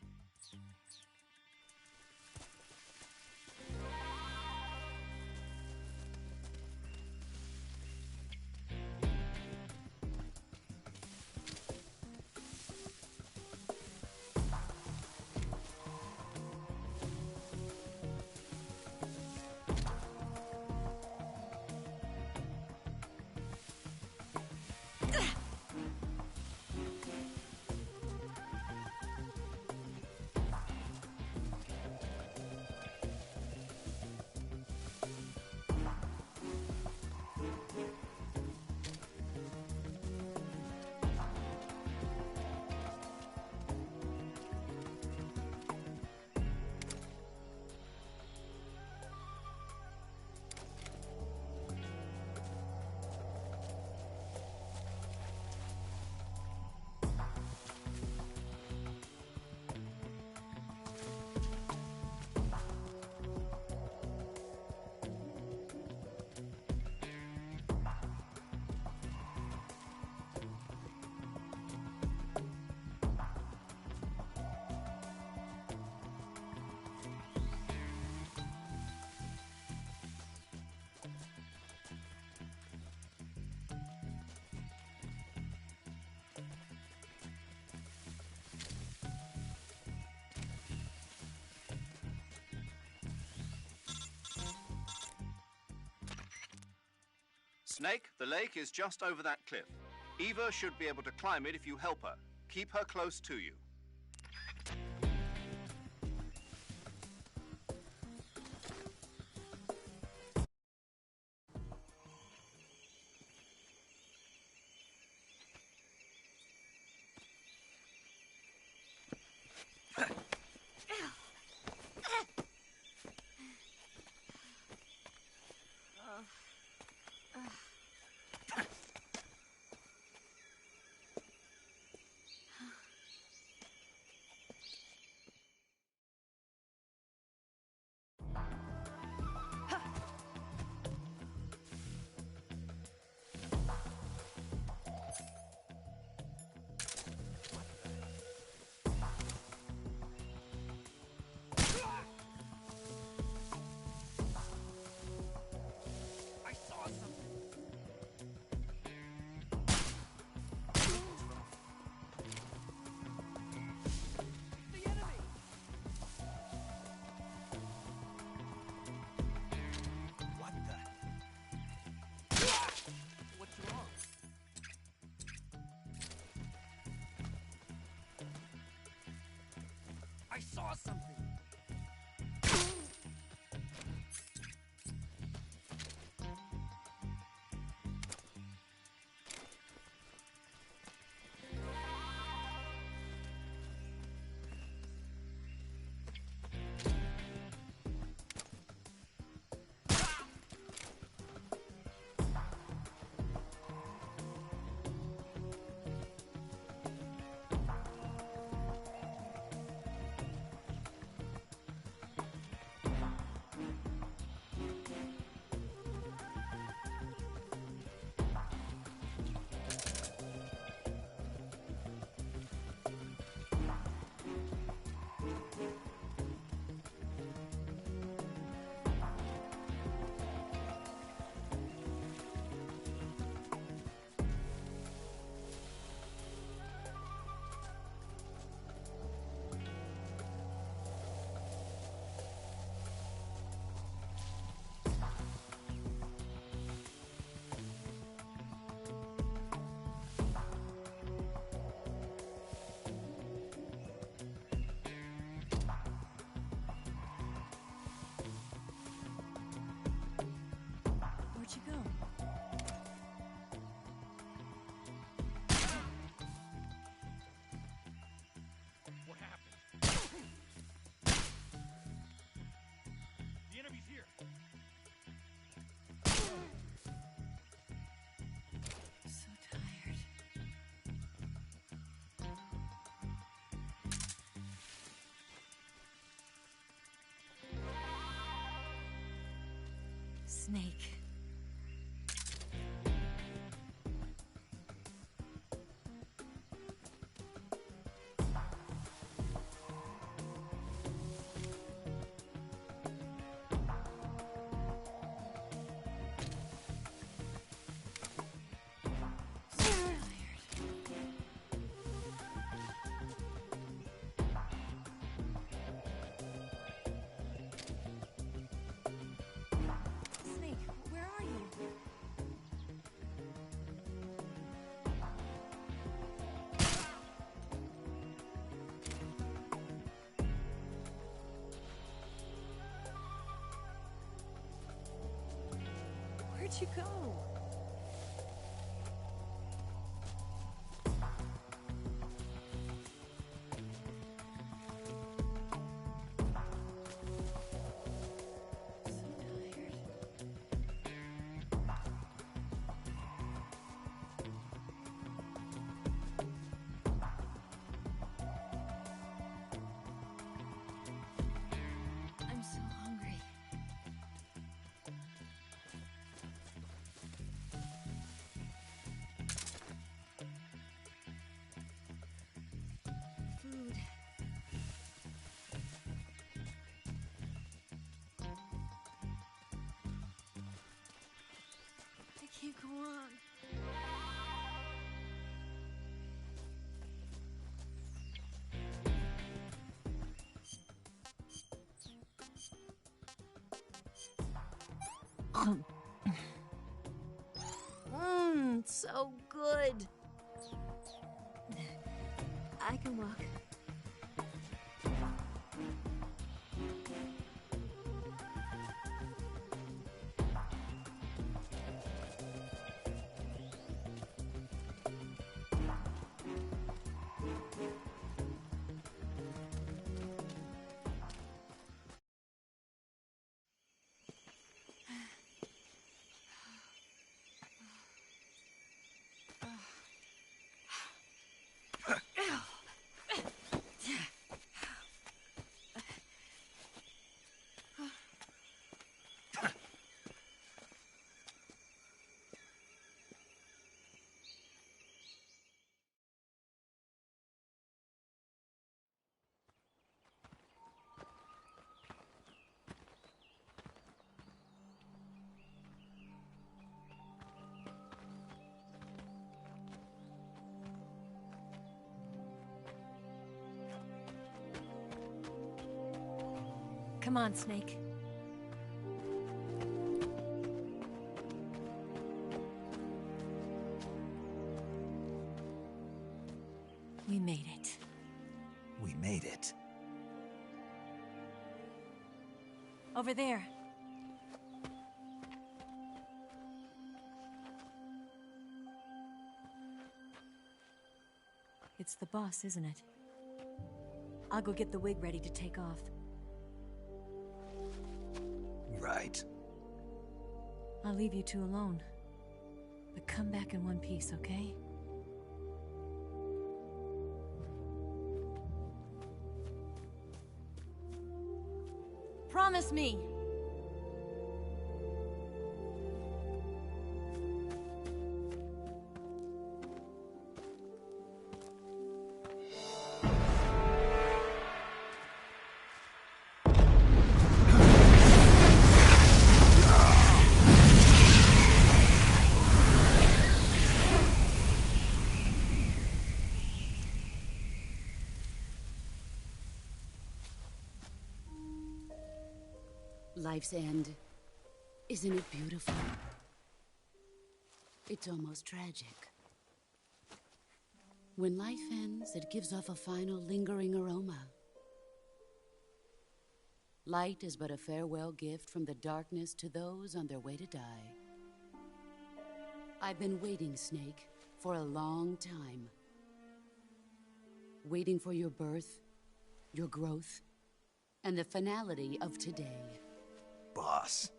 Speaker 4: Snake, the lake is just over that cliff. Eva should be able to climb it if you help her. Keep her close to you.
Speaker 3: I saw something.
Speaker 2: Snake. Where'd you go? I'm so hungry. Food. I can't go on. So good. I can walk. Come on, Snake. We made it.
Speaker 3: We made it.
Speaker 2: Over there. It's the boss, isn't it? I'll go get the wig ready to take off.
Speaker 3: Right.
Speaker 2: I'll leave you two alone. But come back in one piece, okay? Promise me!
Speaker 6: Life's end. Isn't it beautiful? It's almost tragic. When life ends, it gives off a final lingering aroma. Light is but a farewell gift from the darkness to those on their way to die. I've been waiting, Snake, for a long time. Waiting for your birth, your growth, and the finality of today.
Speaker 3: Boss.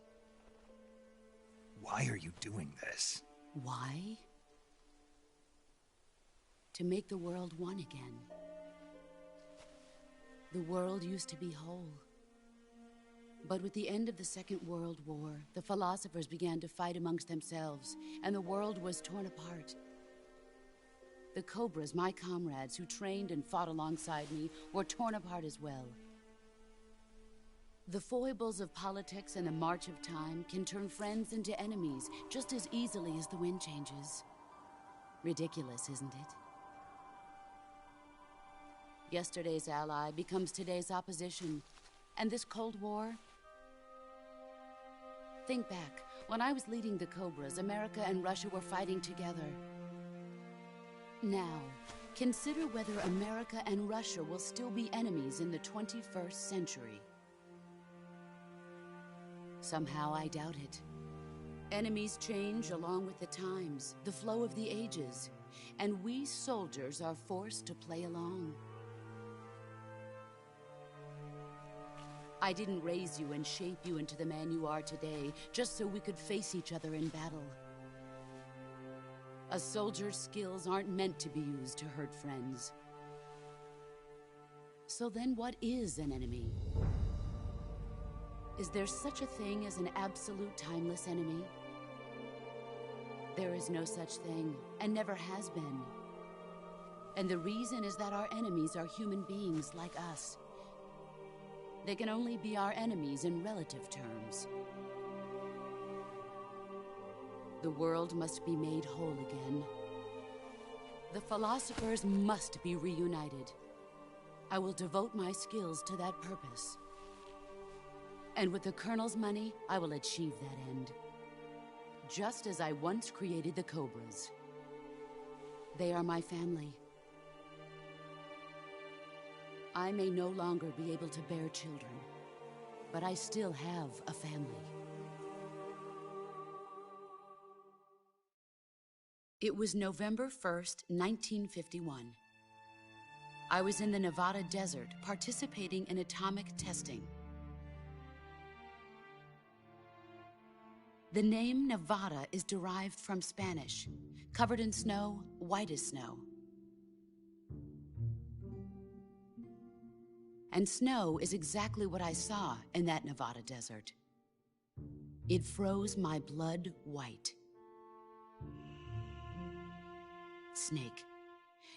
Speaker 3: Why are you doing this?
Speaker 6: Why? To make the world one again. The world used to be whole. But with the end of the Second World War, the philosophers began to fight amongst themselves, and the world was torn apart. The Cobras, my comrades who trained and fought alongside me, were torn apart as well. The foibles of politics and the march of time can turn friends into enemies just as easily as the wind changes. Ridiculous, isn't it? Yesterday's ally becomes today's opposition, and this Cold War... Think back. When I was leading the Cobras, America and Russia were fighting together. Now, consider whether America and Russia will still be enemies in the 21st century. Somehow I doubt it. Enemies change along with the times, the flow of the ages, and we soldiers are forced to play along. I didn't raise you and shape you into the man you are today just so we could face each other in battle. A soldier's skills aren't meant to be used to hurt friends. So then what is an enemy? Is there such a thing as an absolute timeless enemy? There is no such thing, and never has been. And the reason is that our enemies are human beings like us. They can only be our enemies in relative terms. The world must be made whole again. The philosophers must be reunited. I will devote my skills to that purpose. And with the Colonel's money, I will achieve that end. Just as I once created the Cobras. They are my family. I may no longer be able to bear children, but I still have a family. It was November 1st, 1951. I was in the Nevada desert participating in atomic testing. The name Nevada is derived from Spanish, covered in snow, white as snow. And snow is exactly what I saw in that Nevada desert. It froze my blood white. Snake,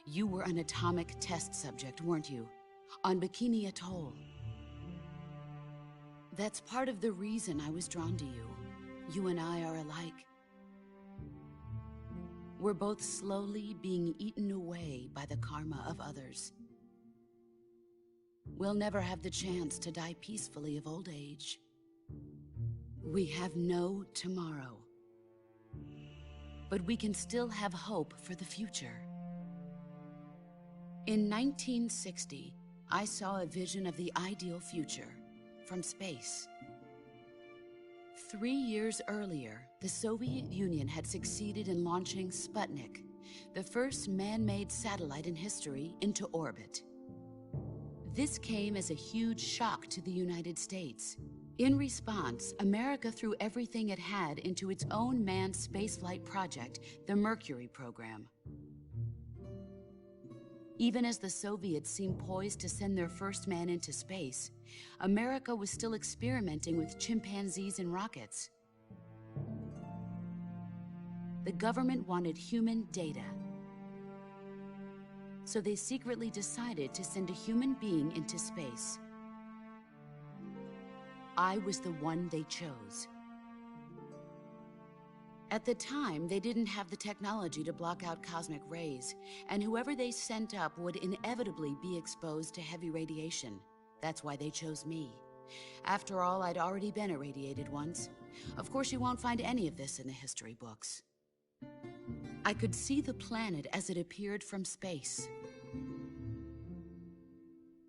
Speaker 6: you were an atomic test subject, weren't you? On Bikini Atoll. That's part of the reason I was drawn to you. You and I are alike. We're both slowly being eaten away by the karma of others. We'll never have the chance to die peacefully of old age. We have no tomorrow. But we can still have hope for the future. In 1960, I saw a vision of the ideal future from space. 3 years earlier, the Soviet Union had succeeded in launching Sputnik, the first man-made satellite in history, into orbit. This came as a huge shock to the United States. In response, America threw everything it had into its own manned spaceflight project, the Mercury program. Even as the Soviets seemed poised to send their first man into space, America was still experimenting with chimpanzees and rockets. The government wanted human data. So they secretly decided to send a human being into space. I was the one they chose. At the time, they didn't have the technology to block out cosmic rays, and whoever they sent up would inevitably be exposed to heavy radiation. That's why they chose me. After all, I'd already been irradiated once. Of course, you won't find any of this in the history books. I could see the planet as it appeared from space.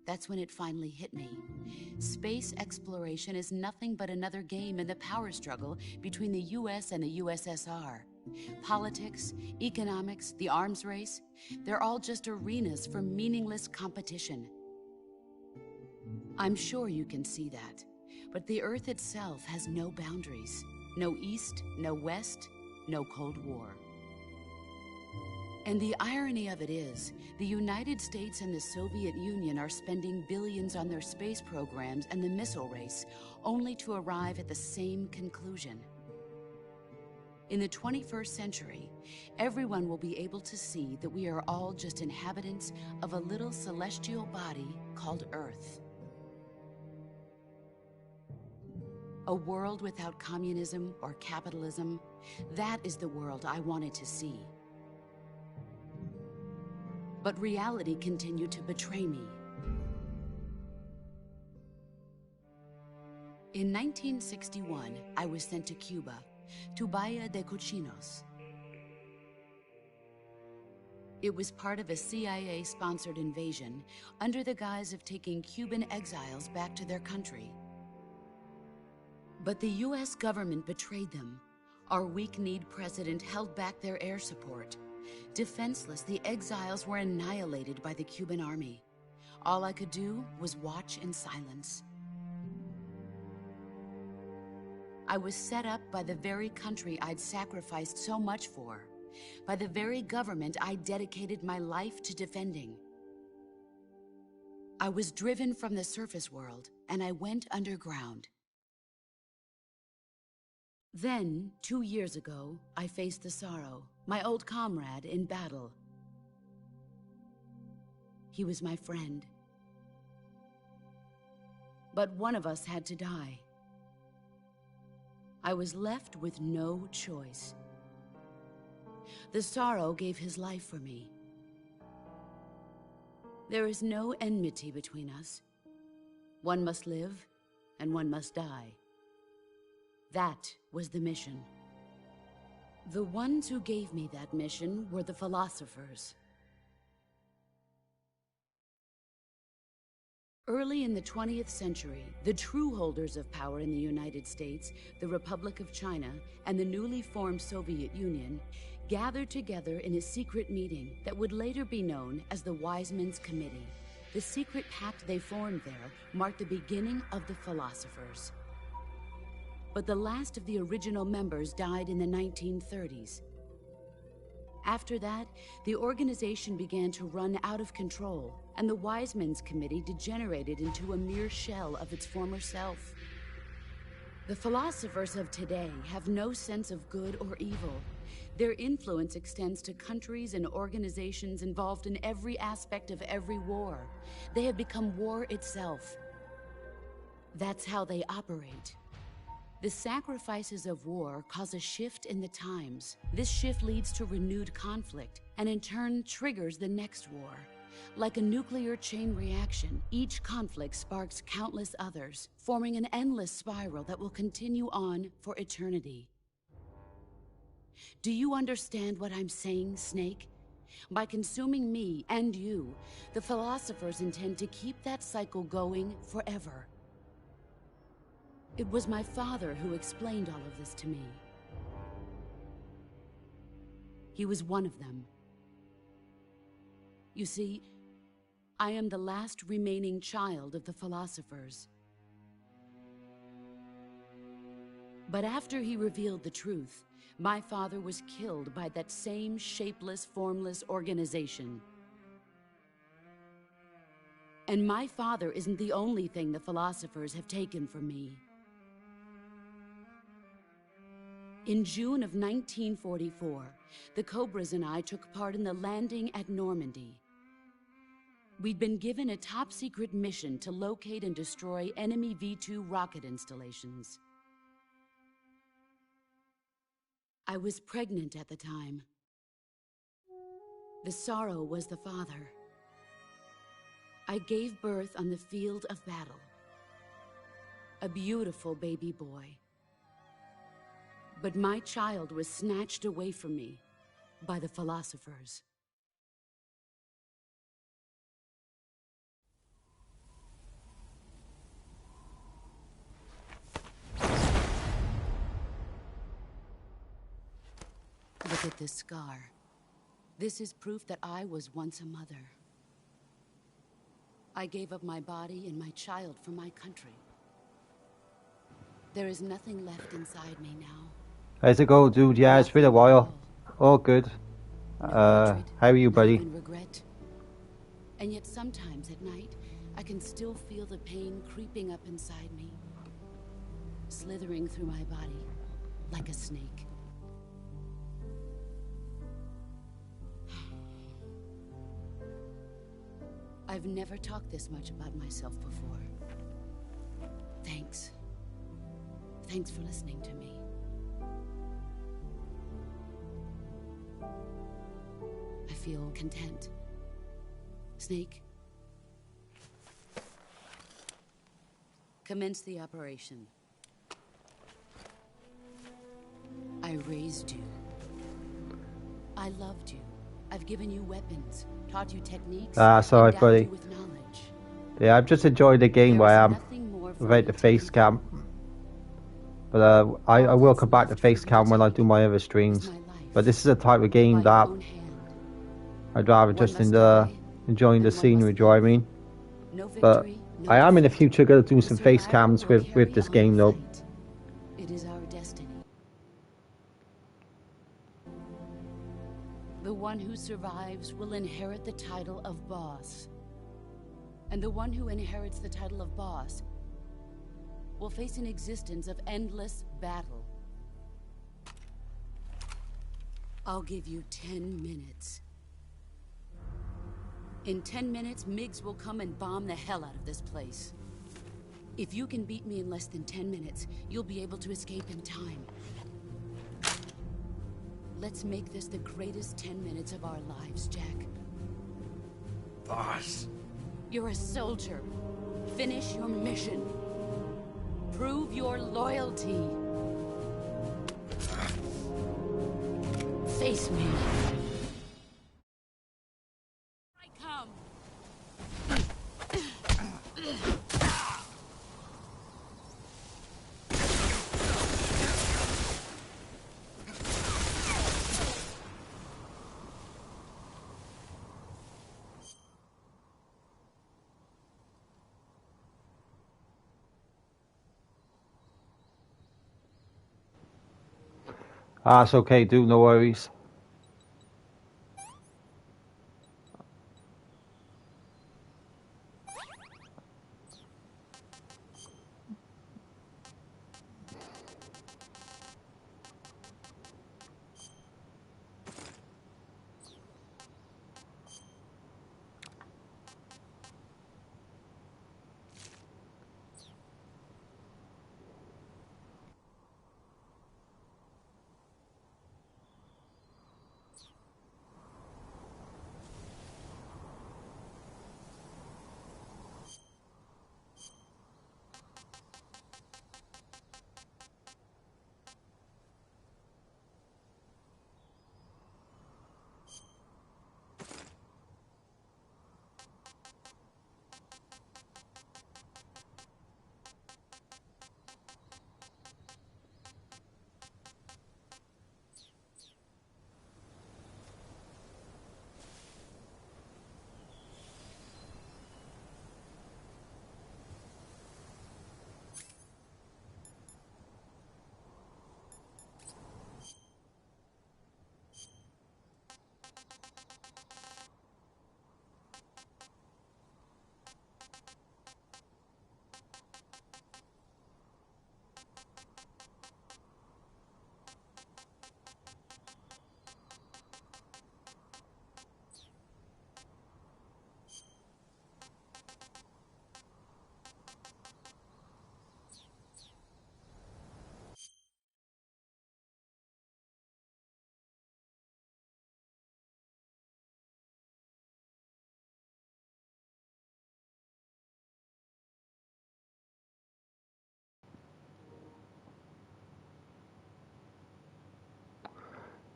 Speaker 6: That's when it finally hit me. Space exploration is nothing but another game in the power struggle between the US and the USSR. Politics, economics, the arms race, they're all just arenas for meaningless competition. I'm sure you can see that, but the Earth itself has no boundaries. No East, no West, no Cold War. And the irony of it is, the United States and the Soviet Union are spending billions on their space programs and the missile race, only to arrive at the same conclusion. In the 21st century, everyone will be able to see that we are all just inhabitants of a little celestial body called Earth. A world without communism or capitalism, that is the world I wanted to see. But reality continued to betray me. In 1961, I was sent to Cuba, to Bahia de Cochinos. It was part of a CIA-sponsored invasion under the guise of taking Cuban exiles back to their country. But the US government betrayed them. Our weak-kneed president held back their air support. Defenseless, the exiles were annihilated by the Cuban army. All I could do was watch in silence. I was set up by the very country I'd sacrificed so much for, by the very government I dedicated my life to defending. I was driven from the surface world, and I went underground. Then, 2 years ago, I faced the Sorrow, my old comrade in battle. He was my friend. But one of us had to die. I was left with no choice. The Sorrow gave his life for me. There is no enmity between us. One must live, and one must die. That was the mission. The ones who gave me that mission were the philosophers. Early in the 20th century, the true holders of power in the United States, the Republic of China, and the newly formed Soviet Union gathered together in a secret meeting that would later be known as the Wise Men's Committee. The secret pact they formed there marked the beginning of the philosophers. But the last of the original members died in the 1930s. After that, the organization began to run out of control, and the Wise Men's Committee degenerated into a mere shell of its former self. The philosophers of today have no sense of good or evil. Their influence extends to countries and organizations involved in every aspect of every war. They have become war itself. That's how they operate. The sacrifices of war cause a shift in the times. This shift leads to renewed conflict, and in turn triggers the next war. Like a nuclear chain reaction, each conflict sparks countless others, forming an endless spiral that will continue on for eternity. Do you understand what I'm saying, Snake? By consuming me and you, the philosophers intend to keep that cycle going forever. It was my father who explained all of this to me. He was one of them. You see, I am the last remaining child of the philosophers. But after he revealed the truth, my father was killed by that same shapeless, formless organization. And my father isn't the only thing the philosophers have taken from me. In June of 1944, the Cobras and I took part in the landing at Normandy. We'd been given a top-secret mission to locate and destroy enemy V-2 rocket installations. I was pregnant at the time. The Sorrow was the father. I gave birth on the field of battle. A beautiful baby boy. But my child was snatched away from me by the philosophers. Look at this scar. This is proof that I was once a mother. I gave up my body and my child for my country. There is nothing left inside me now.
Speaker 1: How's it go, dude? Yeah, it's been a while. Oh, good. How are you, buddy?
Speaker 6: And regret. And yet sometimes at night, I can still feel the pain creeping up inside me, slithering through my body like a snake. I've never talked this much about myself before. Thanks. Thanks for listening to me. I feel content. Snake, commence the operation. I raised you. I loved you. I've given you weapons, taught you techniques,
Speaker 1: sorry,
Speaker 6: endowed
Speaker 1: buddy.
Speaker 6: you with knowledge.
Speaker 1: Yeah, I've just enjoyed the game
Speaker 6: There
Speaker 1: where I
Speaker 6: is
Speaker 1: am
Speaker 6: nothing more for
Speaker 1: without
Speaker 6: me
Speaker 1: the
Speaker 6: to
Speaker 1: face
Speaker 6: do.
Speaker 1: cam. But I will come back to face cam when I do my other streams. But this is a type of game
Speaker 6: By your
Speaker 1: that
Speaker 6: own hand.
Speaker 1: I'd rather
Speaker 6: One
Speaker 1: just
Speaker 6: must die,
Speaker 1: enjoying the
Speaker 6: and one
Speaker 1: scenery,
Speaker 6: must
Speaker 1: do you know what I
Speaker 6: live.
Speaker 1: mean?
Speaker 6: No
Speaker 1: But
Speaker 6: victory, no
Speaker 1: I am in the
Speaker 6: defeat.
Speaker 1: future going to do
Speaker 6: The
Speaker 1: some face
Speaker 6: survivor
Speaker 1: cams
Speaker 6: will
Speaker 1: with
Speaker 6: carry
Speaker 1: this
Speaker 6: on
Speaker 1: game
Speaker 6: the
Speaker 1: though.
Speaker 6: fight. It is our destiny. The one who survives will inherit the title of boss. And the one who inherits the title of boss will face an existence of endless battle. I'll give you 10 minutes. In 10 minutes, Miggs will come and bomb the hell out of this place. If you can beat me in less than 10 minutes, you'll be able to escape in time. Let's make this the greatest 10 minutes of our lives, Jack.
Speaker 5: Boss.
Speaker 6: You're a soldier. Finish your mission. Prove your loyalty. Face me. I come.
Speaker 1: Ah, it's okay, dude, no worries.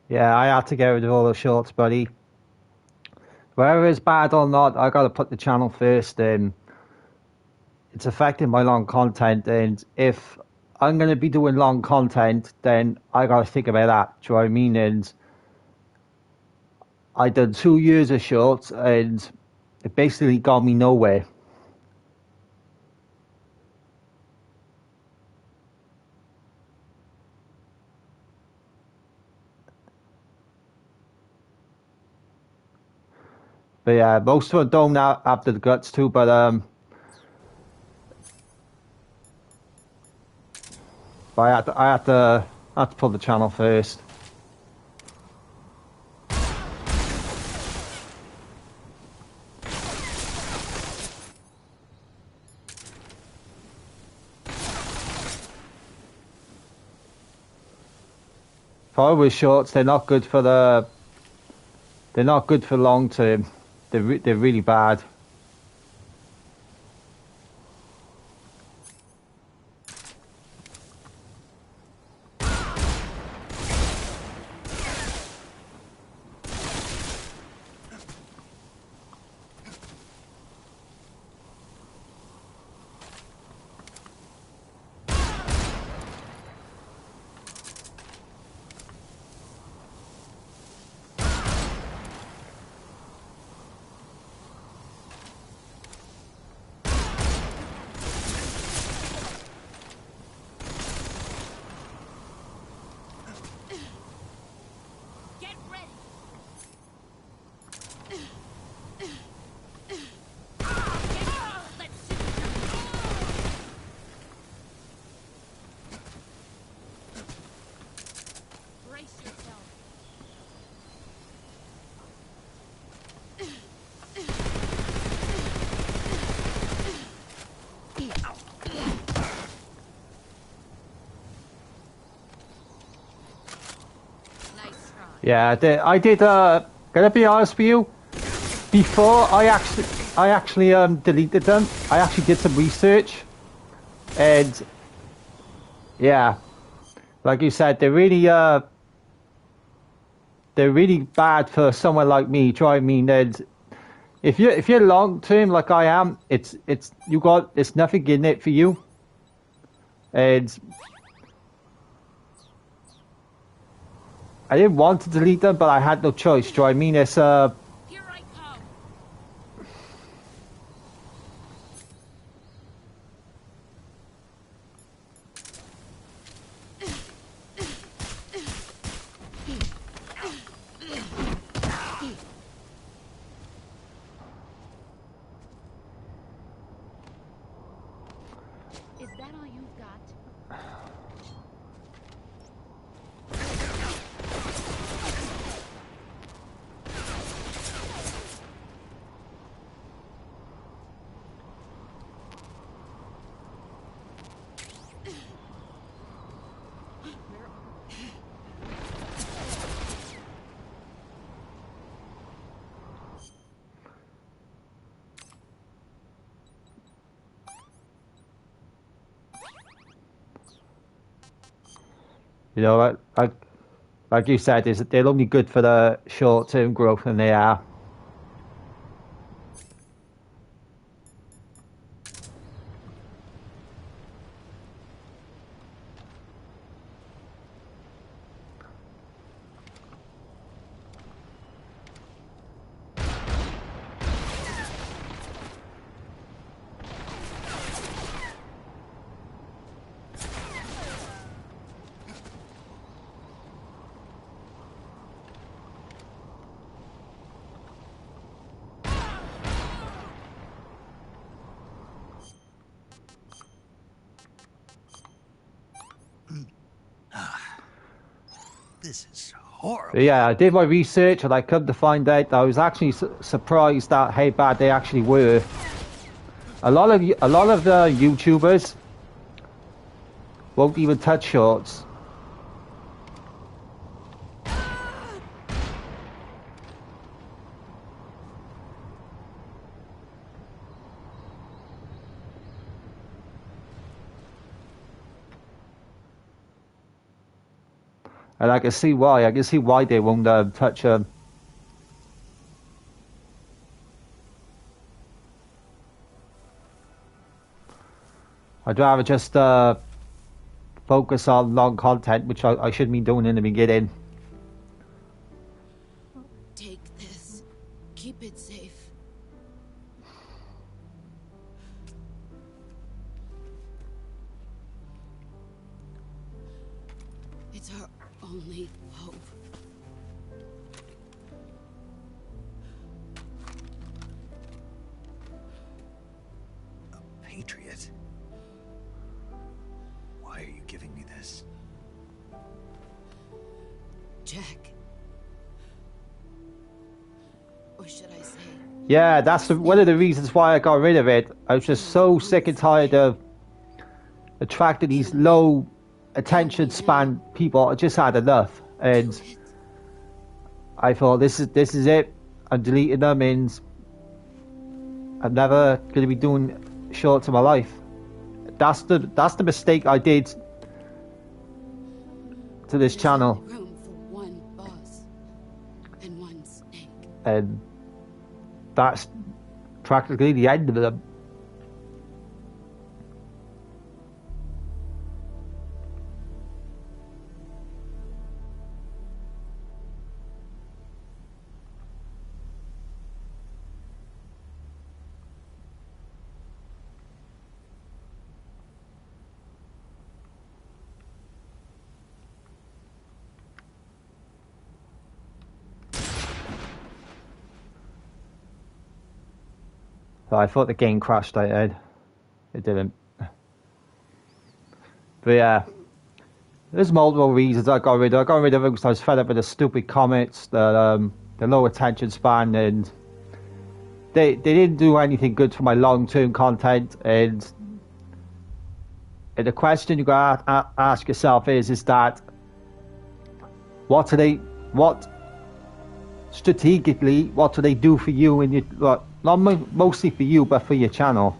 Speaker 1: Yeah, I had to get rid of all the shorts, buddy. Whether it's bad or not, I gotta put the channel first, and it's affecting my long content. And if I'm gonna be doing long content, then I gotta think about that. Do you know what I mean? And I done 2 years of shorts, and it basically got me nowhere. But yeah, most of them don't have the guts to. But I had to pull the channel first. Problem with shorts, they're not good for long term. They're really bad. Yeah, I did. Gonna be honest with you. Before I actually deleted them, I actually did some research, and yeah, like you said, they're really bad for someone like me. Do you know what I mean? And if you're long term like I am, it's nothing in it for you, and I didn't want to delete them, but I had no choice. Do you know what I mean? It's
Speaker 6: Here I come. Is that all you've got?
Speaker 1: You know, like you said, is they're only good for the short term growth, and they are.
Speaker 3: This is horrible.
Speaker 1: But yeah, I did my research, and I come to find out I was actually surprised at how bad they actually were. A lot of the YouTubers won't even touch shorts. And I can see why. I can see why they won't touch them. I'd rather just focus on long content, which I shouldn't be doing in the beginning.
Speaker 6: Take this. Keep it safe. It's our only hope.
Speaker 3: patriot. Why are you giving me this?
Speaker 6: Jack. Or should I say...
Speaker 1: Yeah, that's one of the reasons why I got rid of it. I was just so sick and tired of attracting these low attention span people. I just had enough, and I thought this is it. I'm deleting them, and I'm never going to be doing shorts in my life. That's the mistake I did to this channel.
Speaker 6: Room for one boss and one snake.
Speaker 1: And that's practically the end of them. So I thought the game crashed out, Ed. It didn't. But yeah, there's multiple reasons I got rid of it. I got rid of it because I was fed up with the stupid comments, the low attention span, and they didn't do anything good for my long-term content. And the question you gotta ask yourself is that what strategically, what do they do for you in your, not mostly for you, but for your channel?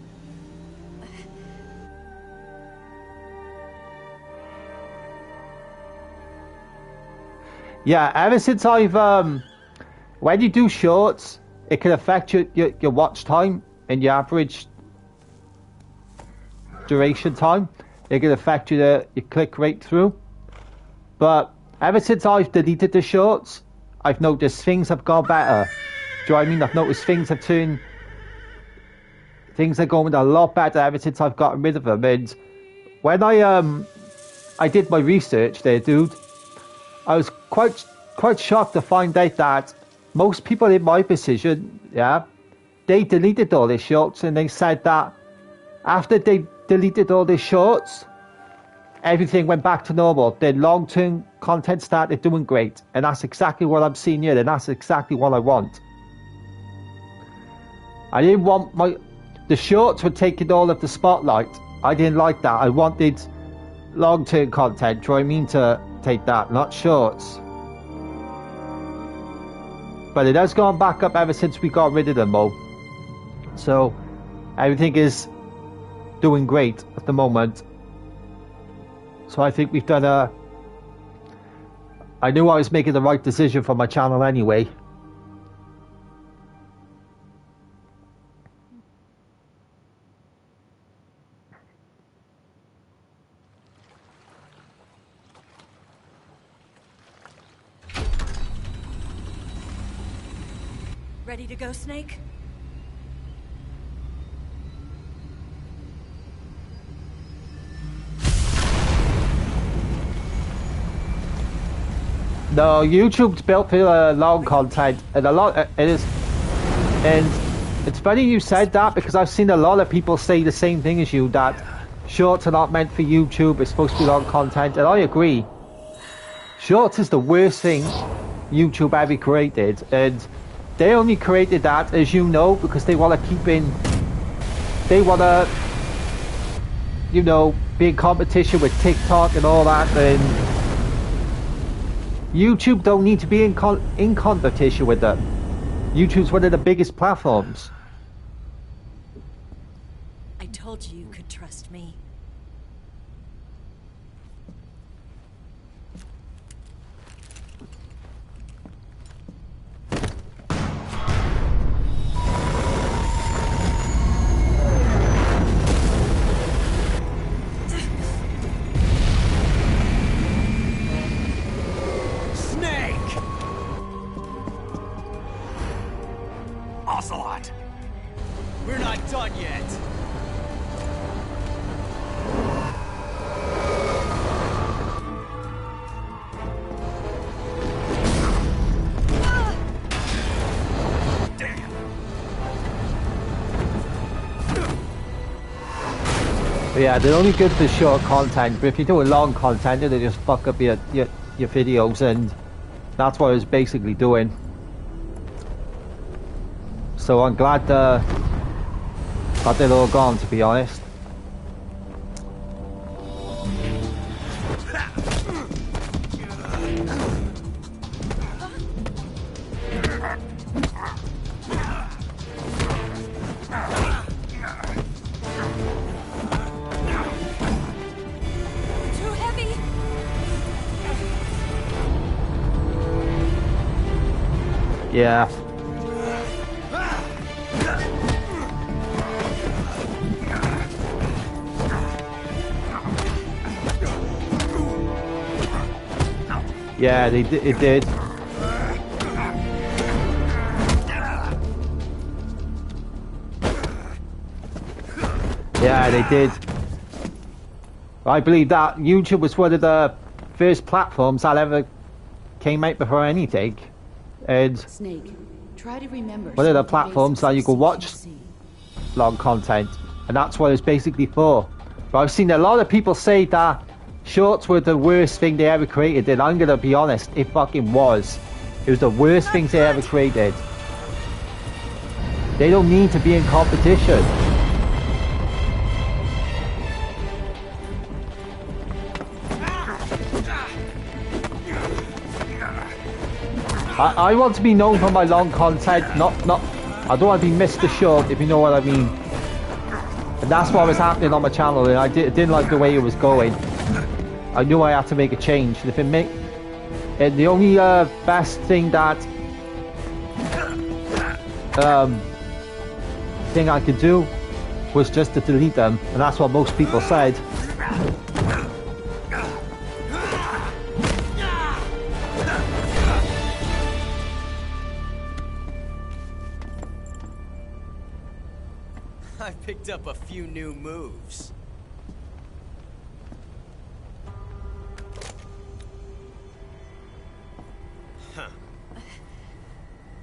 Speaker 1: Yeah, ever since I've when you do shorts, it can affect your watch time and your average duration time. It can affect your click rate through. But ever since I've deleted the shorts, I've noticed things have gone better. Do you know what I mean? I've noticed things are going a lot better ever since I've gotten rid of them. And when I did my research there, dude, I was quite shocked to find out that most people in my position, yeah, they deleted all their shorts, and they said that after they deleted all their shorts, everything went back to normal. Their long-term content started doing great, and that's exactly what I'm seeing here, and that's exactly what I want. I didn't want the shorts were taking all of the spotlight. I didn't like that. I wanted long-term content. Do you know what I mean? To take that, not shorts. But it has gone back up ever since we got rid of them, though. So everything is doing great at the moment. So I think we've done I knew I was making the right decision for my channel anyway.
Speaker 2: Ready to go, Snake?
Speaker 1: No, YouTube's built for long content, and and it's funny you said that, because I've seen a lot of people say the same thing as you, that shorts are not meant for YouTube, it's supposed to be long content, and I agree. Shorts is the worst thing YouTube ever created, and they only created that, as you know, because they want to you know, be in competition with TikTok and all that, and YouTube don't need to be in competition with them. YouTube's one of the biggest platforms.
Speaker 2: I told you you could trust me.
Speaker 7: Ocelot! We're not done yet!
Speaker 1: But yeah, they're only good for short content, but if you're doing long content, they just fuck up your videos, and that's what I was basically doing. So I'm glad that they're all gone, to be honest. Yeah. Yeah, it did. Yeah, they did. I believe that YouTube was one of the first platforms that ever came out before anything. And
Speaker 6: Snake, try to remember
Speaker 1: one of the platforms that you can watch long content, and that's what it's basically for. But I've seen a lot of people say that shorts were the worst thing they ever created, and I'm gonna be honest, it fucking was. It was the worst things they ever created. They don't need to be in competition. I want to be known for my long content, not I don't want to be Mr. Short, if you know what I mean. And that's what was happening on my channel, and I didn't like the way it was going. I knew I had to make a change. And if it and the only best thing that thing I could do was just to delete them, and that's what most people said.
Speaker 7: I picked up a few new moves. Huh.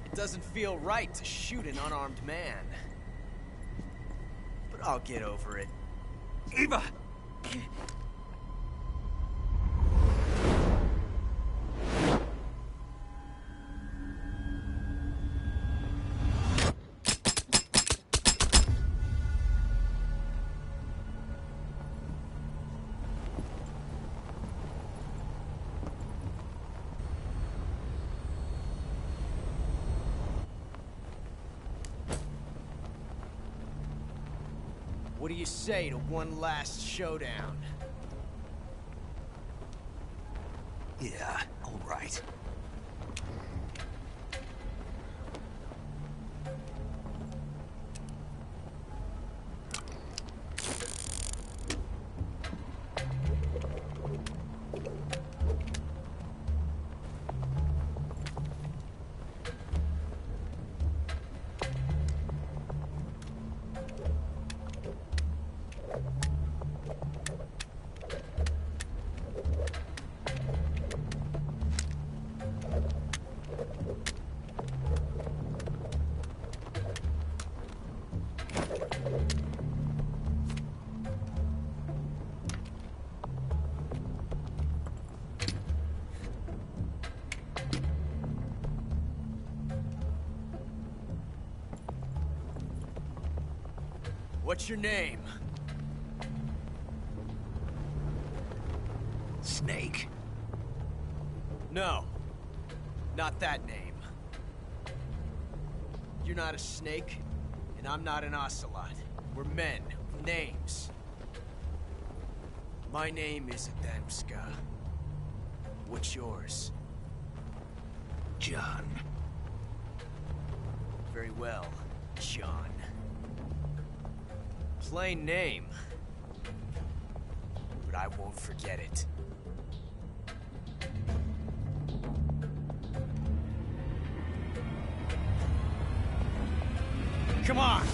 Speaker 7: It doesn't feel right to shoot an unarmed man. But I'll get over it.
Speaker 5: Eva!
Speaker 7: What do you say to one last showdown?
Speaker 3: Yeah, all right.
Speaker 7: What's your name?
Speaker 3: Snake.
Speaker 7: No, not that name. You're not a snake, and I'm not an ocelot. We're men with names. My name is Adamska. What's yours?
Speaker 3: John.
Speaker 7: Very well, John. Plain name. But I won't forget it. Come on!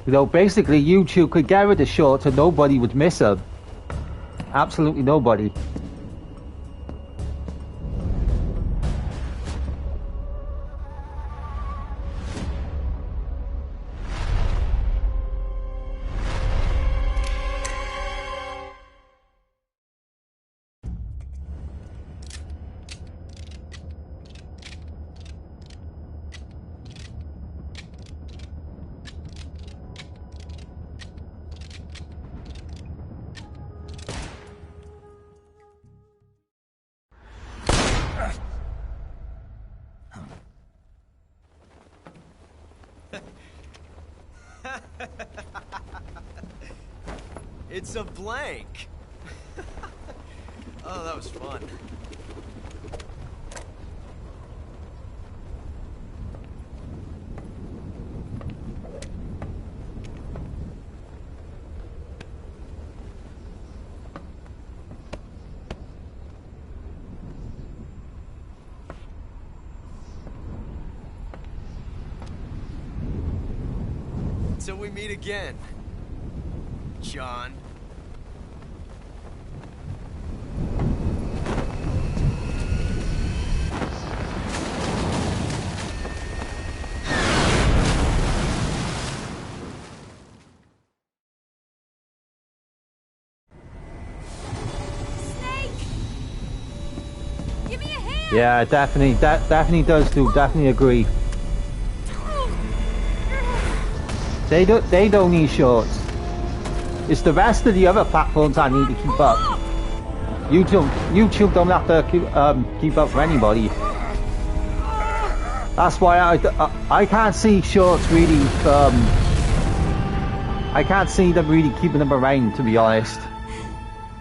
Speaker 1: You know, basically YouTube could get rid of shorts and nobody would miss them. Absolutely nobody.
Speaker 7: It's a blank. Oh, that was fun. Until we meet again, John.
Speaker 1: Yeah, definitely. That definitely does do. Definitely agree. They don't need shorts. It's the rest of the other platforms I need to keep up. YouTube don't have to keep up for anybody. That's why I can't see shorts really. I can't see them really keeping them around, to be honest.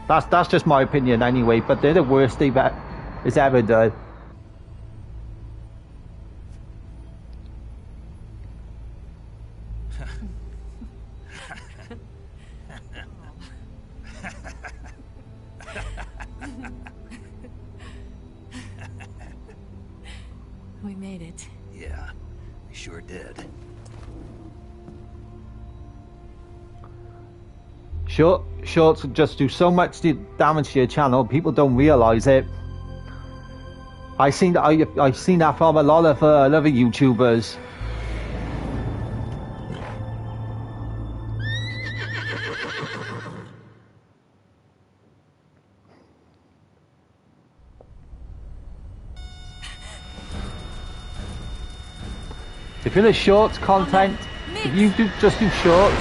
Speaker 1: That's just my opinion anyway. But they're the worst they've ever done.
Speaker 2: We made it.
Speaker 3: Yeah, we sure did.
Speaker 1: Shorts just do so much damage to your channel. People don't realize it. I've seen that from a lot of other YouTubers. If you're in shorts content, if you just do shorts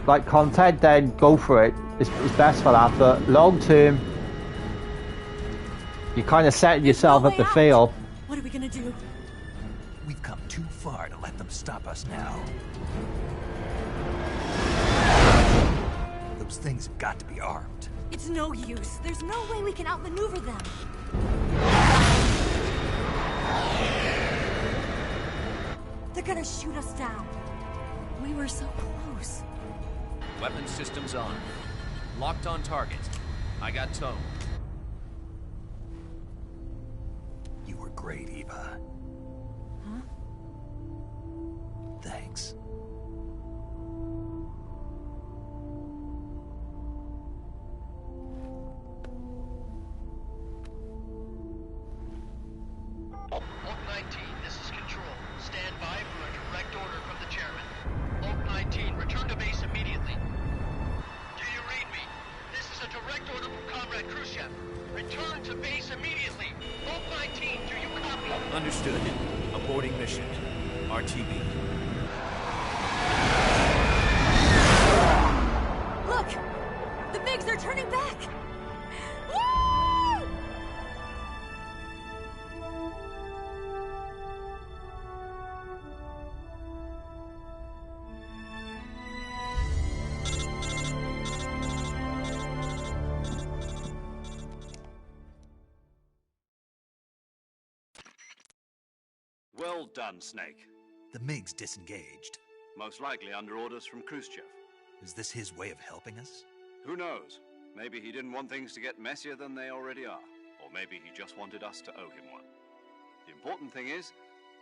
Speaker 1: like content, then go for it. It's best for that. But long term, you're kind of setting yourself up to fail.
Speaker 2: What are we gonna do?
Speaker 3: We've come too far to let them stop us now. Those things have got to be armed.
Speaker 2: It's no use. There's no way we can outmaneuver them. They're gonna shoot us down. We were so close.
Speaker 10: Weapon systems on. Locked on target. I got tone.
Speaker 3: You were great, Eva.
Speaker 2: Huh?
Speaker 3: Thanks.
Speaker 11: Oak 19, this is Control. Stand by for a direct order from the chairman. Oak 19, return to base immediately. Do you read me? This is a direct order from Comrade Khrushchev. Return to base immediately. Oak 19, do you copy?
Speaker 7: Understood. Aborting mission. RTB.
Speaker 2: Look! The MiGs are turning back! Woo!
Speaker 4: Well done, Snake.
Speaker 3: The MiGs disengaged.
Speaker 4: Most likely under orders from Khrushchev.
Speaker 3: Is this his way of helping us?
Speaker 4: Who knows? Maybe he didn't want things to get messier than they already are. Or maybe he just wanted us to owe him one. The important thing is,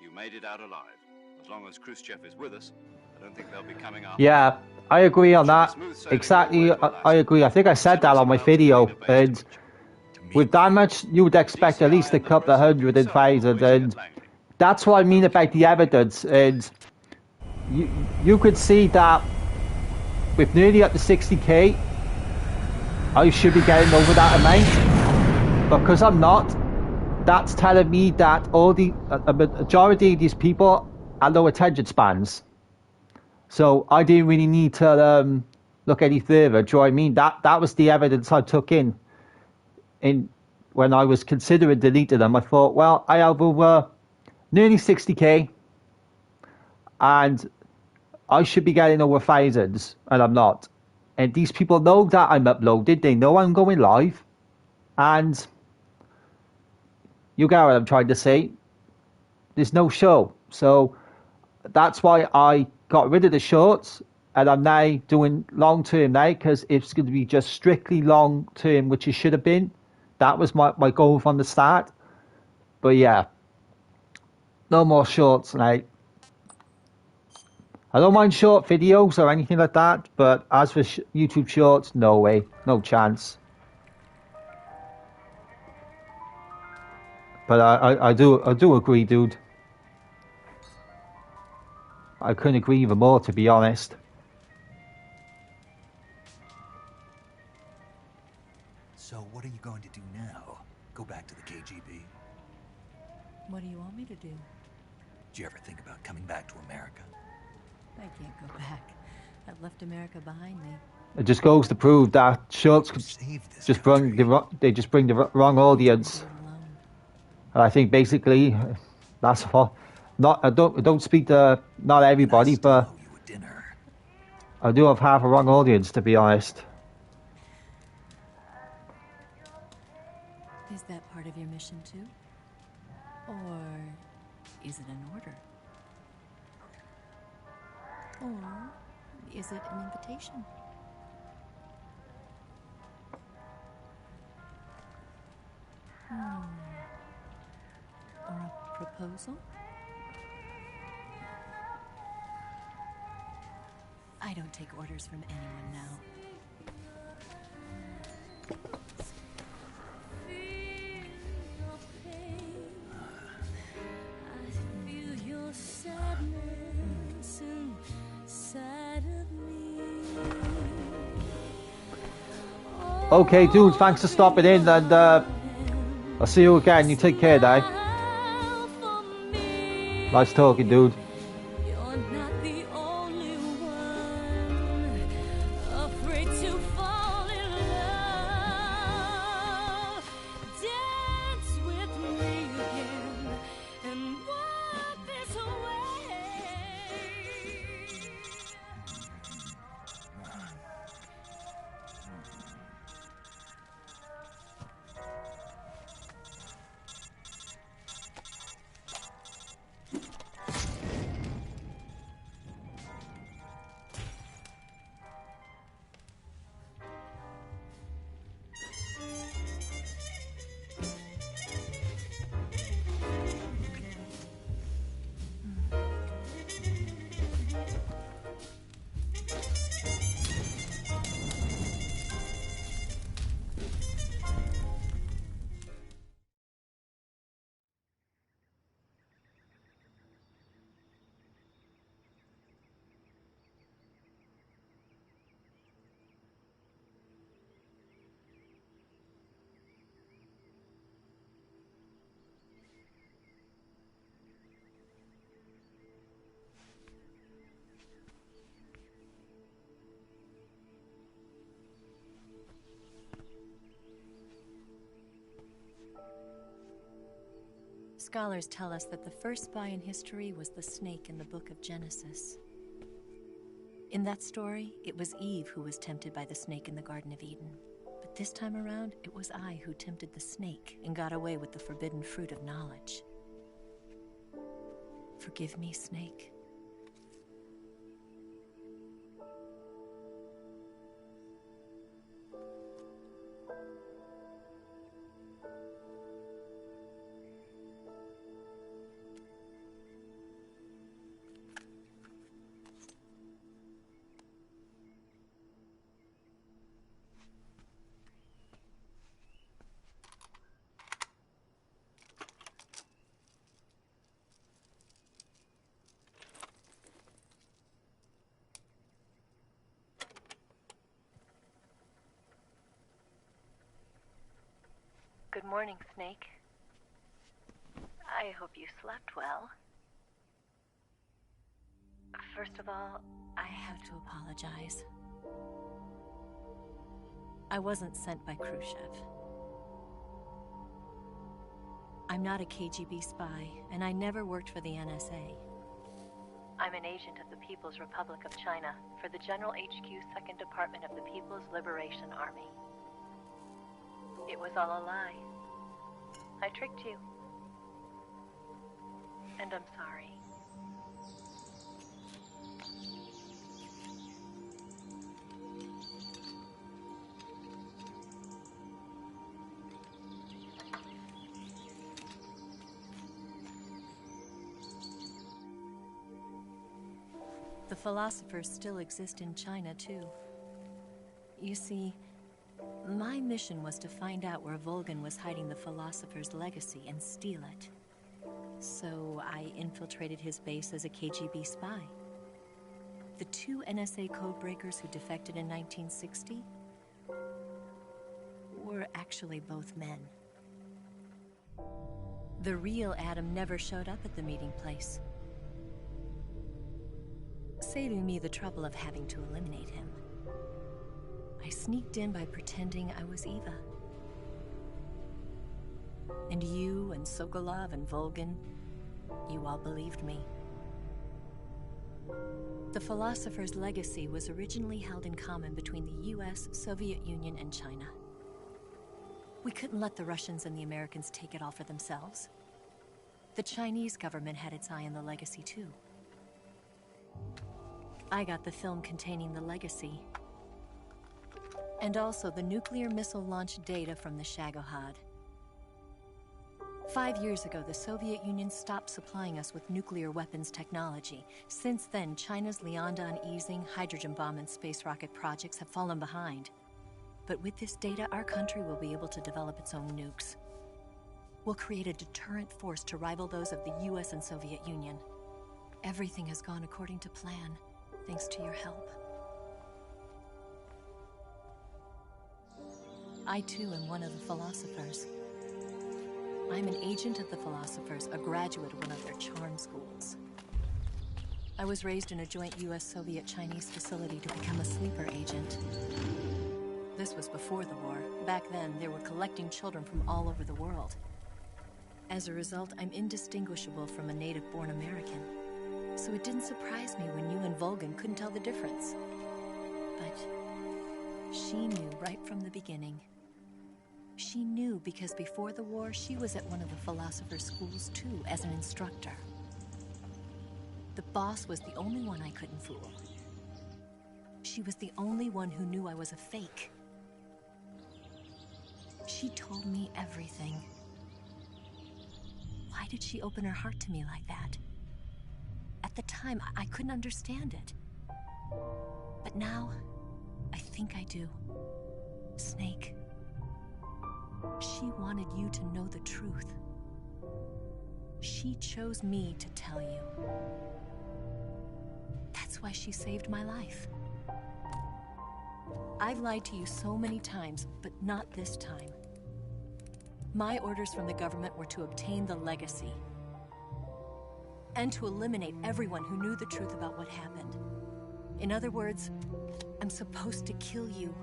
Speaker 4: you made it out alive. As long as Khrushchev is with us, the Don't think they'll be coming up.
Speaker 1: Yeah, I agree on that. Exactly, I agree. I think I said that on my video. And with that much, you would expect at least a couple of 100,000. And that's what I mean about the evidence. And you could see that with nearly up to 60k, I should be getting over that amount. Because I'm not, that's telling me that all the a majority of these people are low attention spans. So I didn't really need to look any further. Do you know what I mean? That was the evidence I took in when I was considering deleting them. I thought, well, I have over nearly 60k, and I should be getting over thousands, and I'm not. And these people know that I'm uploaded. They know I'm going live, and you get what I'm trying to say. There's no show, so that's why I got rid of the shorts, and I'm now doing long term now, because it's going to be just strictly long term, which it should have been. That was my goal from the start. But yeah, no more shorts now. I don't mind short videos or anything like that, but as for YouTube shorts, no way, no chance. But I do agree, dude. I couldn't agree even more, to be honest.
Speaker 3: So what are you going to do now? Go back to the KGB?
Speaker 2: What do you want me to do?
Speaker 3: Did you ever think about coming back to America?
Speaker 2: I can't go back. I've left America behind me.
Speaker 1: It just goes to prove that shorts just bring the wrong audience. And I think basically that's what. I don't speak to not everybody, but I do have half a wrong audience, to be honest.
Speaker 2: Is that part of your mission too? Or is it an order? Or is it an invitation? Or a proposal? I don't take orders from anyone now.
Speaker 1: Okay, dudes, thanks for stopping in, and I'll see you again. You take care, now. Nice talking, dude.
Speaker 2: Scholars tell us that the first spy in history was the snake in the book of Genesis. In that story, it was Eve who was tempted by the snake in the Garden of Eden. But this time around, it was I who tempted the snake and got away with the forbidden fruit of knowledge. Forgive me, Snake. morning, Snake. I hope you slept well. First of all, I have to apologize. I wasn't sent by Khrushchev. I'm not a KGB spy, and I never worked for the NSA. I'm an agent of the People's Republic of China for the General HQ 2nd Department of the People's Liberation Army. It was all a lie. I tricked you. And I'm sorry. The philosophers still exist in China, too. You see, my mission was to find out where Volgin was hiding the philosopher's legacy and steal it. So I infiltrated his base as a KGB spy. The 2 NSA codebreakers who defected in 1960 were actually both men. The real Adam never showed up at the meeting place, saving me the trouble of having to eliminate him. I sneaked in by pretending I was Eva. And you and Sokolov and Volgin, you all believed me. The philosopher's legacy was originally held in common between the US, Soviet Union, and China. We couldn't let the Russians and the Americans take it all for themselves. The Chinese government had its eye on the legacy, too. I got the film containing the legacy, and also the nuclear missile launch data from the Shagohod. 5 years ago, the Soviet Union stopped supplying us with nuclear weapons technology. Since then, China's Liaodong easing, hydrogen bomb, and space rocket projects have fallen behind. But with this data, our country will be able to develop its own nukes. We'll create a deterrent force to rival those of the US and Soviet Union. Everything has gone according to plan, thanks to your help. I too am one of the philosophers. I'm an agent of the philosophers, a graduate of one of their charm schools. I was raised in a joint US-Soviet-Chinese facility to become a sleeper agent. This was before the war. Back then, they were collecting children from all over the world. As a result, I'm indistinguishable from a native-born American. So it didn't surprise me when you and Volgin couldn't tell the difference. But she knew right from the beginning. She knew because before the war, she was at one of the philosopher's schools too, as an instructor. The boss was the only one I couldn't fool. She was the only one who knew I was a fake. She told me everything. Why did she open her heart to me like that? At the time, I couldn't understand it. But now, I think I do. Snake. She wanted you to know the truth. She chose me to tell you. That's why she saved my life. I've lied to you so many times, but not this time. My orders from the government were to obtain the legacy and to eliminate everyone who knew the truth about what happened. In other words, I'm supposed to kill you.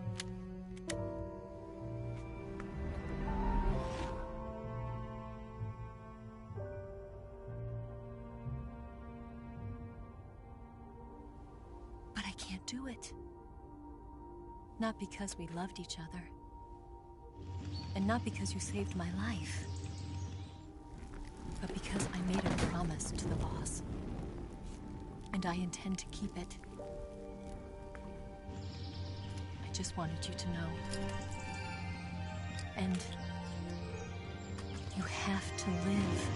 Speaker 2: But I can't do it. Not because we loved each other. And not because you saved my life. But because I made a promise to the boss. And I intend to keep it. I just wanted you to know. And you have to live.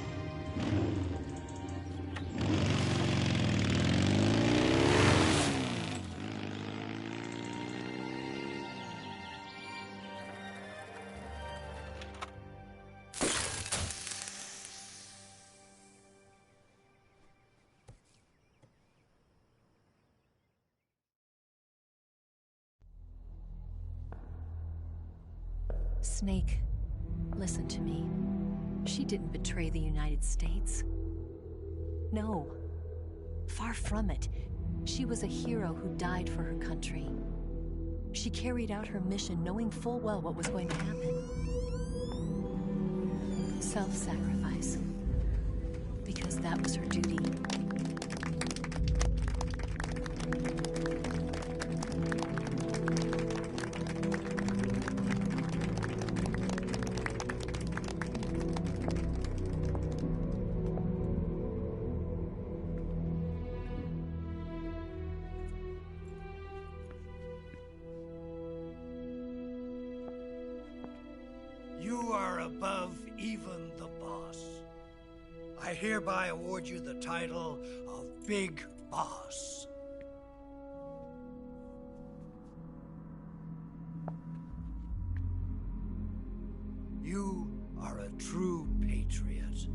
Speaker 2: Snake, Listen to me. She didn't betray the United States. No. Far from it. She was a hero who died for her country. She carried out her mission knowing full well what was going to happen. Self-sacrifice. Because that was her duty.
Speaker 12: You are above even the boss. I hereby award you the title of Big Boss. You are a true patriot.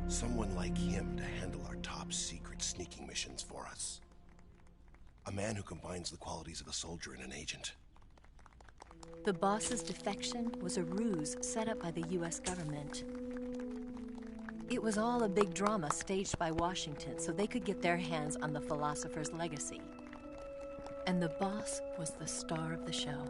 Speaker 13: Someone like him to handle our top secret sneaking missions for us. A man who combines the qualities of a soldier and an agent.
Speaker 2: The boss's defection was a ruse set up by the US government. It was all a big drama staged by Washington so they could get their hands on the philosopher's legacy. And the boss was the star of the show.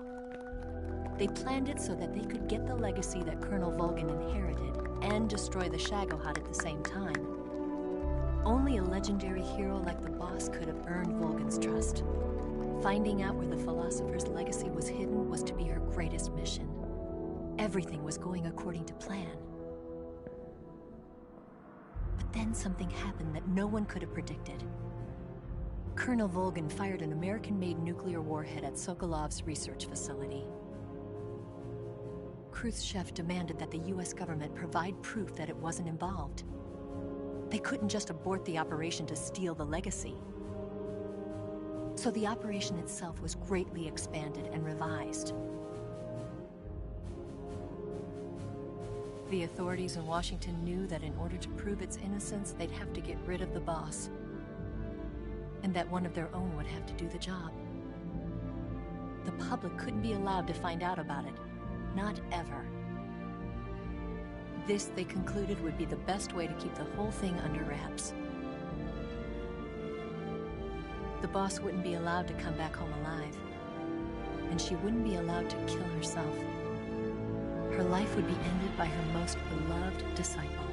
Speaker 2: They planned it so that they could get the legacy that Colonel Volgin inherited and destroy the Shagohod at the same time. Only a legendary hero like the boss could have earned Volgin's trust. Finding out where the philosopher's legacy was hidden was to be her greatest mission. Everything was going according to plan. But then something happened that no one could have predicted. Colonel Volgin fired an American-made nuclear warhead at Sokolov's research facility. Khrushchev demanded that the US government provide proof that it wasn't involved. They couldn't just abort the operation to steal the legacy. So the operation itself was greatly expanded and revised. The authorities in Washington knew that in order to prove its innocence, they'd have to get rid of the boss. And that one of their own would have to do the job. The public couldn't be allowed to find out about it. Not ever. This, they concluded, would be the best way to keep the whole thing under wraps. The boss wouldn't be allowed to come back home alive. And she wouldn't be allowed to kill herself. Her life would be ended by her most beloved disciple.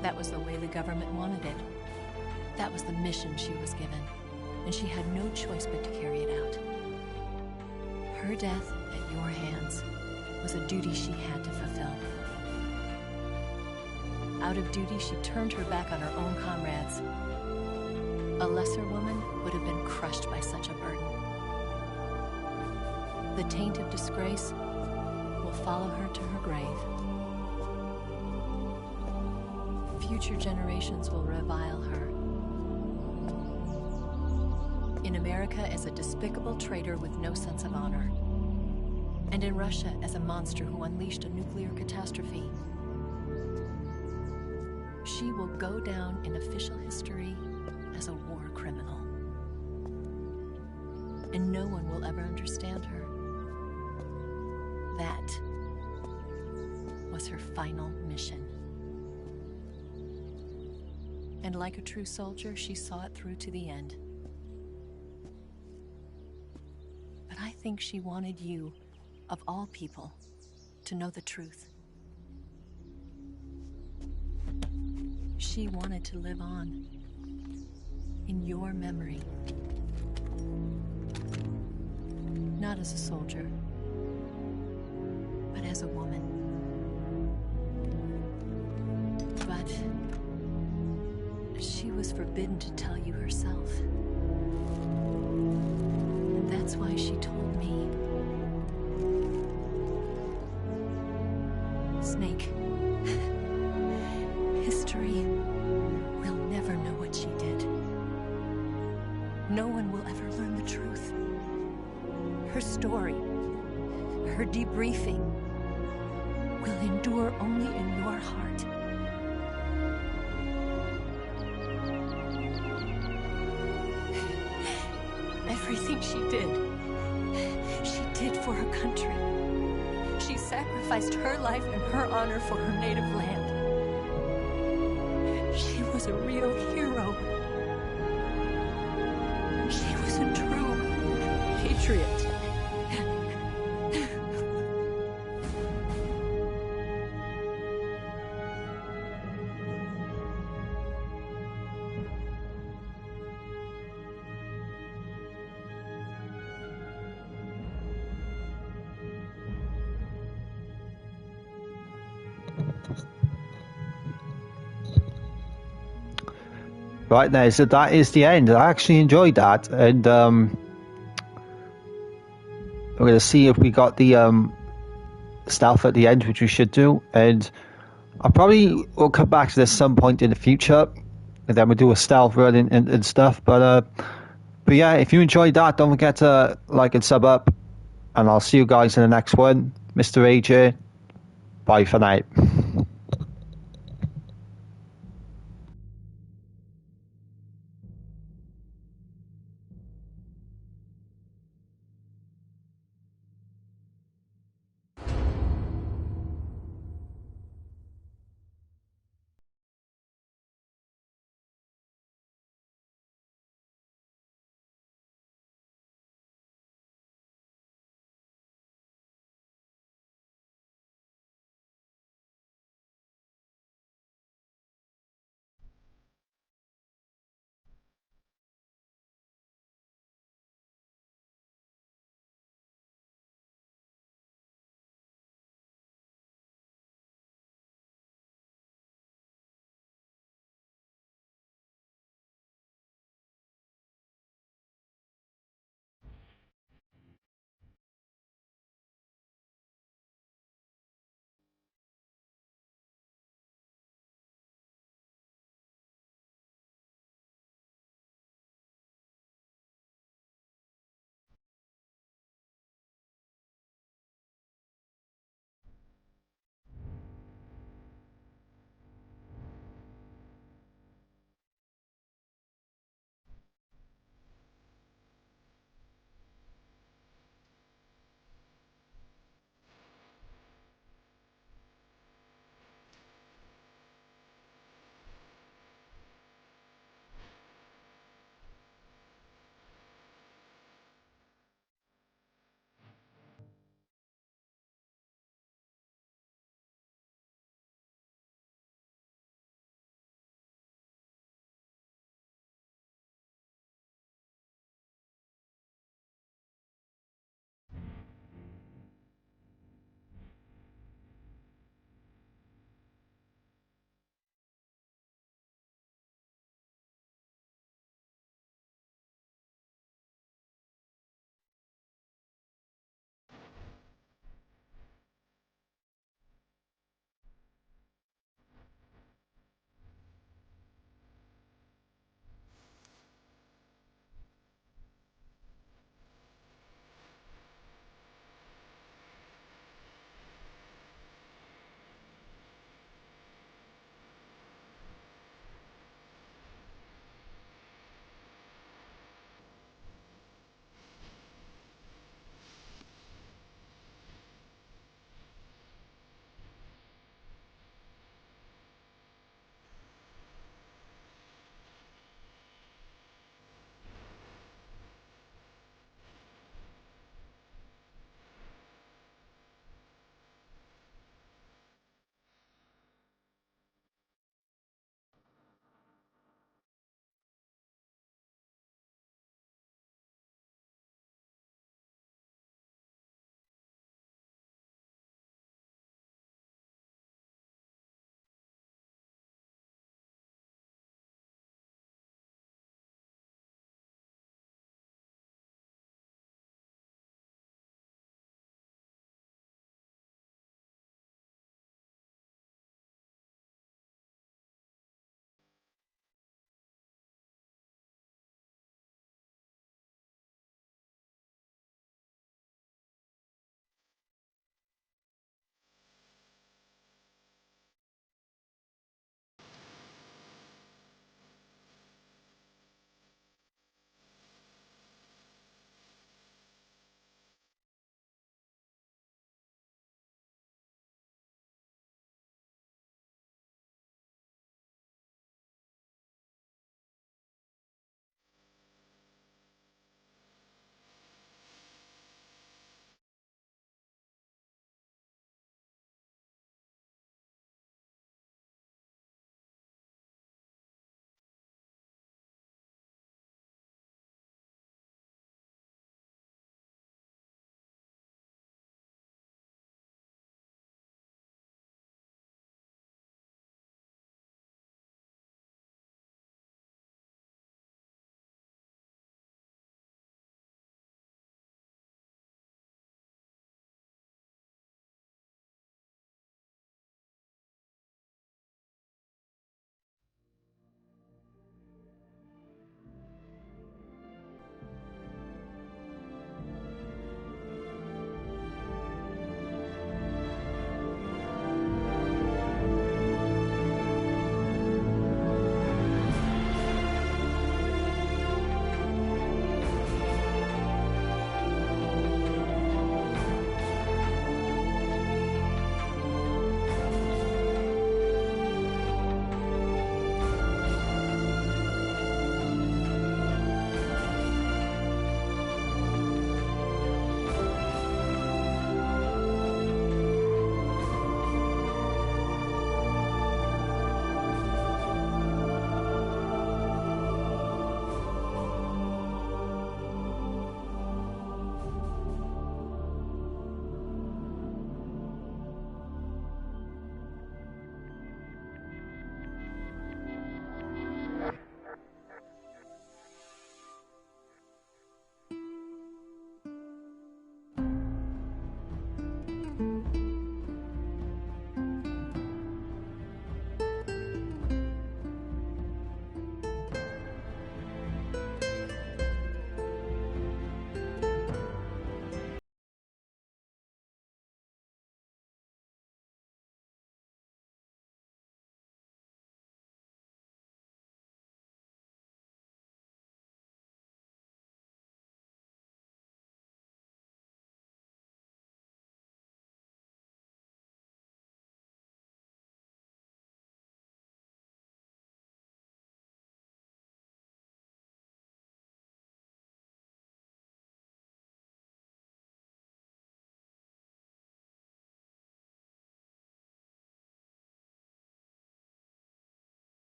Speaker 2: That was the way the government wanted it. That was the mission she was given. And she had no choice but to carry it out. Her death at your hands was a duty she had to fulfill. Out of duty, she turned her back on her own comrades. A lesser woman would have been crushed by such a burden. The taint of disgrace will follow her to her grave. Future generations will revile her. In America as a despicable traitor with no sense of honor. And in Russia as a monster who unleashed a nuclear catastrophe. She will go down in official history as a war criminal. And no one will ever understand her. That was her final mission. And like a true soldier, she saw it through to the end. But I think she wanted you, of all people, to know the truth. She wanted to live on in your memory. Not as a soldier, but as a woman. But she was forbidden to tell you herself. And that's why she told me. Snake, history will never know what she did. No one will ever learn the truth. Her story, her debriefing, will endure only in your heart. Everything she did for her country. She sacrificed her life and her honor for her native land. She was a real hero. She was a true patriot.
Speaker 1: Right now, so that is the end. I actually enjoyed that, and we're going to see if we got the stealth at the end, which we should do, and I probably will come back to this some point in the future, and then we'll do a stealth run and stuff. But yeah, if you enjoyed that, don't forget to like and sub up, and I'll see you guys in the next one. Mr. AJ, bye for now.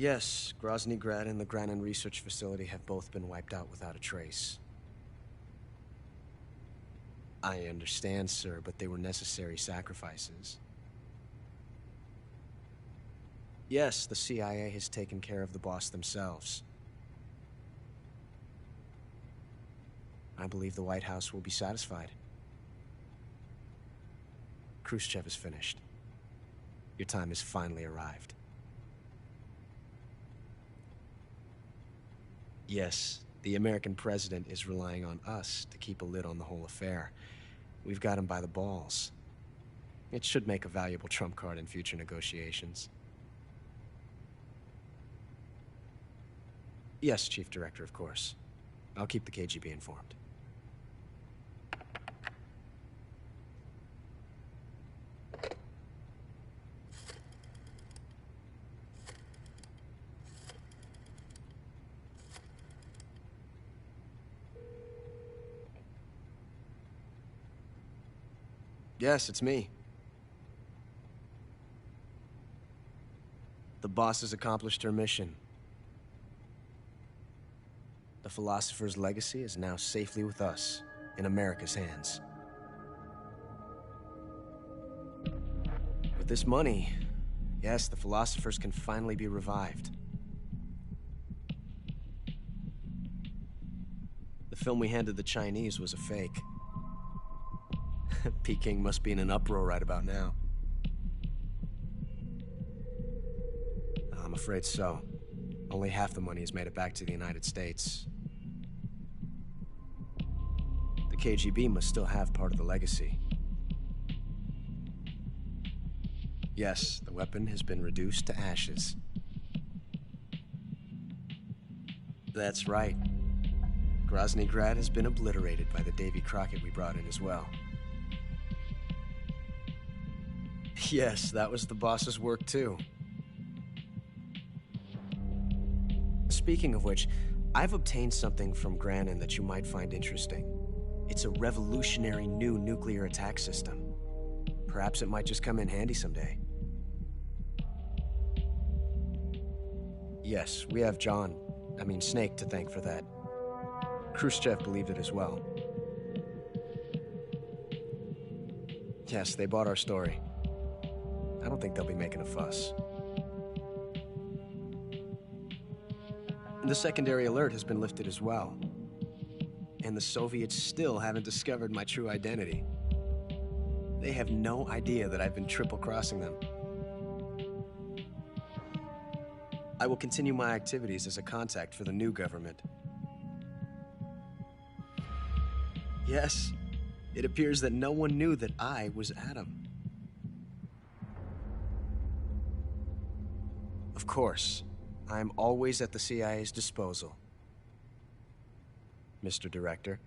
Speaker 7: Yes, Grozny Grad and the Granin Research Facility have both been wiped out without a trace. I understand, sir, but they were necessary sacrifices. Yes, the CIA has taken care of the boss themselves. I believe the White House will be satisfied. Khrushchev is finished. Your time has finally arrived. Yes, the American president is relying on us to keep a lid on the whole affair. We've got him by the balls. It should make a valuable trump card in future negotiations. Yes, Chief Director, of course. I'll keep the KGB informed. Yes, it's me. The boss has accomplished her mission. The philosopher's legacy is now safely with us, in America's hands. With this money, yes, the philosophers can finally be revived. The film we handed the Chinese was a fake. Peking must be in an uproar right about now. I'm afraid so. Only half the money has made it back to the United States. The KGB must still have part of the legacy. Yes, the weapon has been reduced to ashes. That's right. Grozny Grad has been obliterated by the Davy Crockett we brought in as well. Yes, that was the boss's work too. Speaking of which, I've obtained something from Granin that you might find interesting. It's a revolutionary new nuclear attack system. Perhaps it might just come in handy someday. Yes, we have Snake to thank for that. Khrushchev believed it as well. Yes, they bought our story. I don't think they'll be making a fuss. The secondary alert has been lifted as well. And the Soviets still haven't discovered my true identity. They have no idea that I've been triple-crossing them. I will continue my activities as a contact for the new government. Yes, it appears that no one knew that I was Adam. Of course, I'm always at the CIA's disposal, Mr. Director.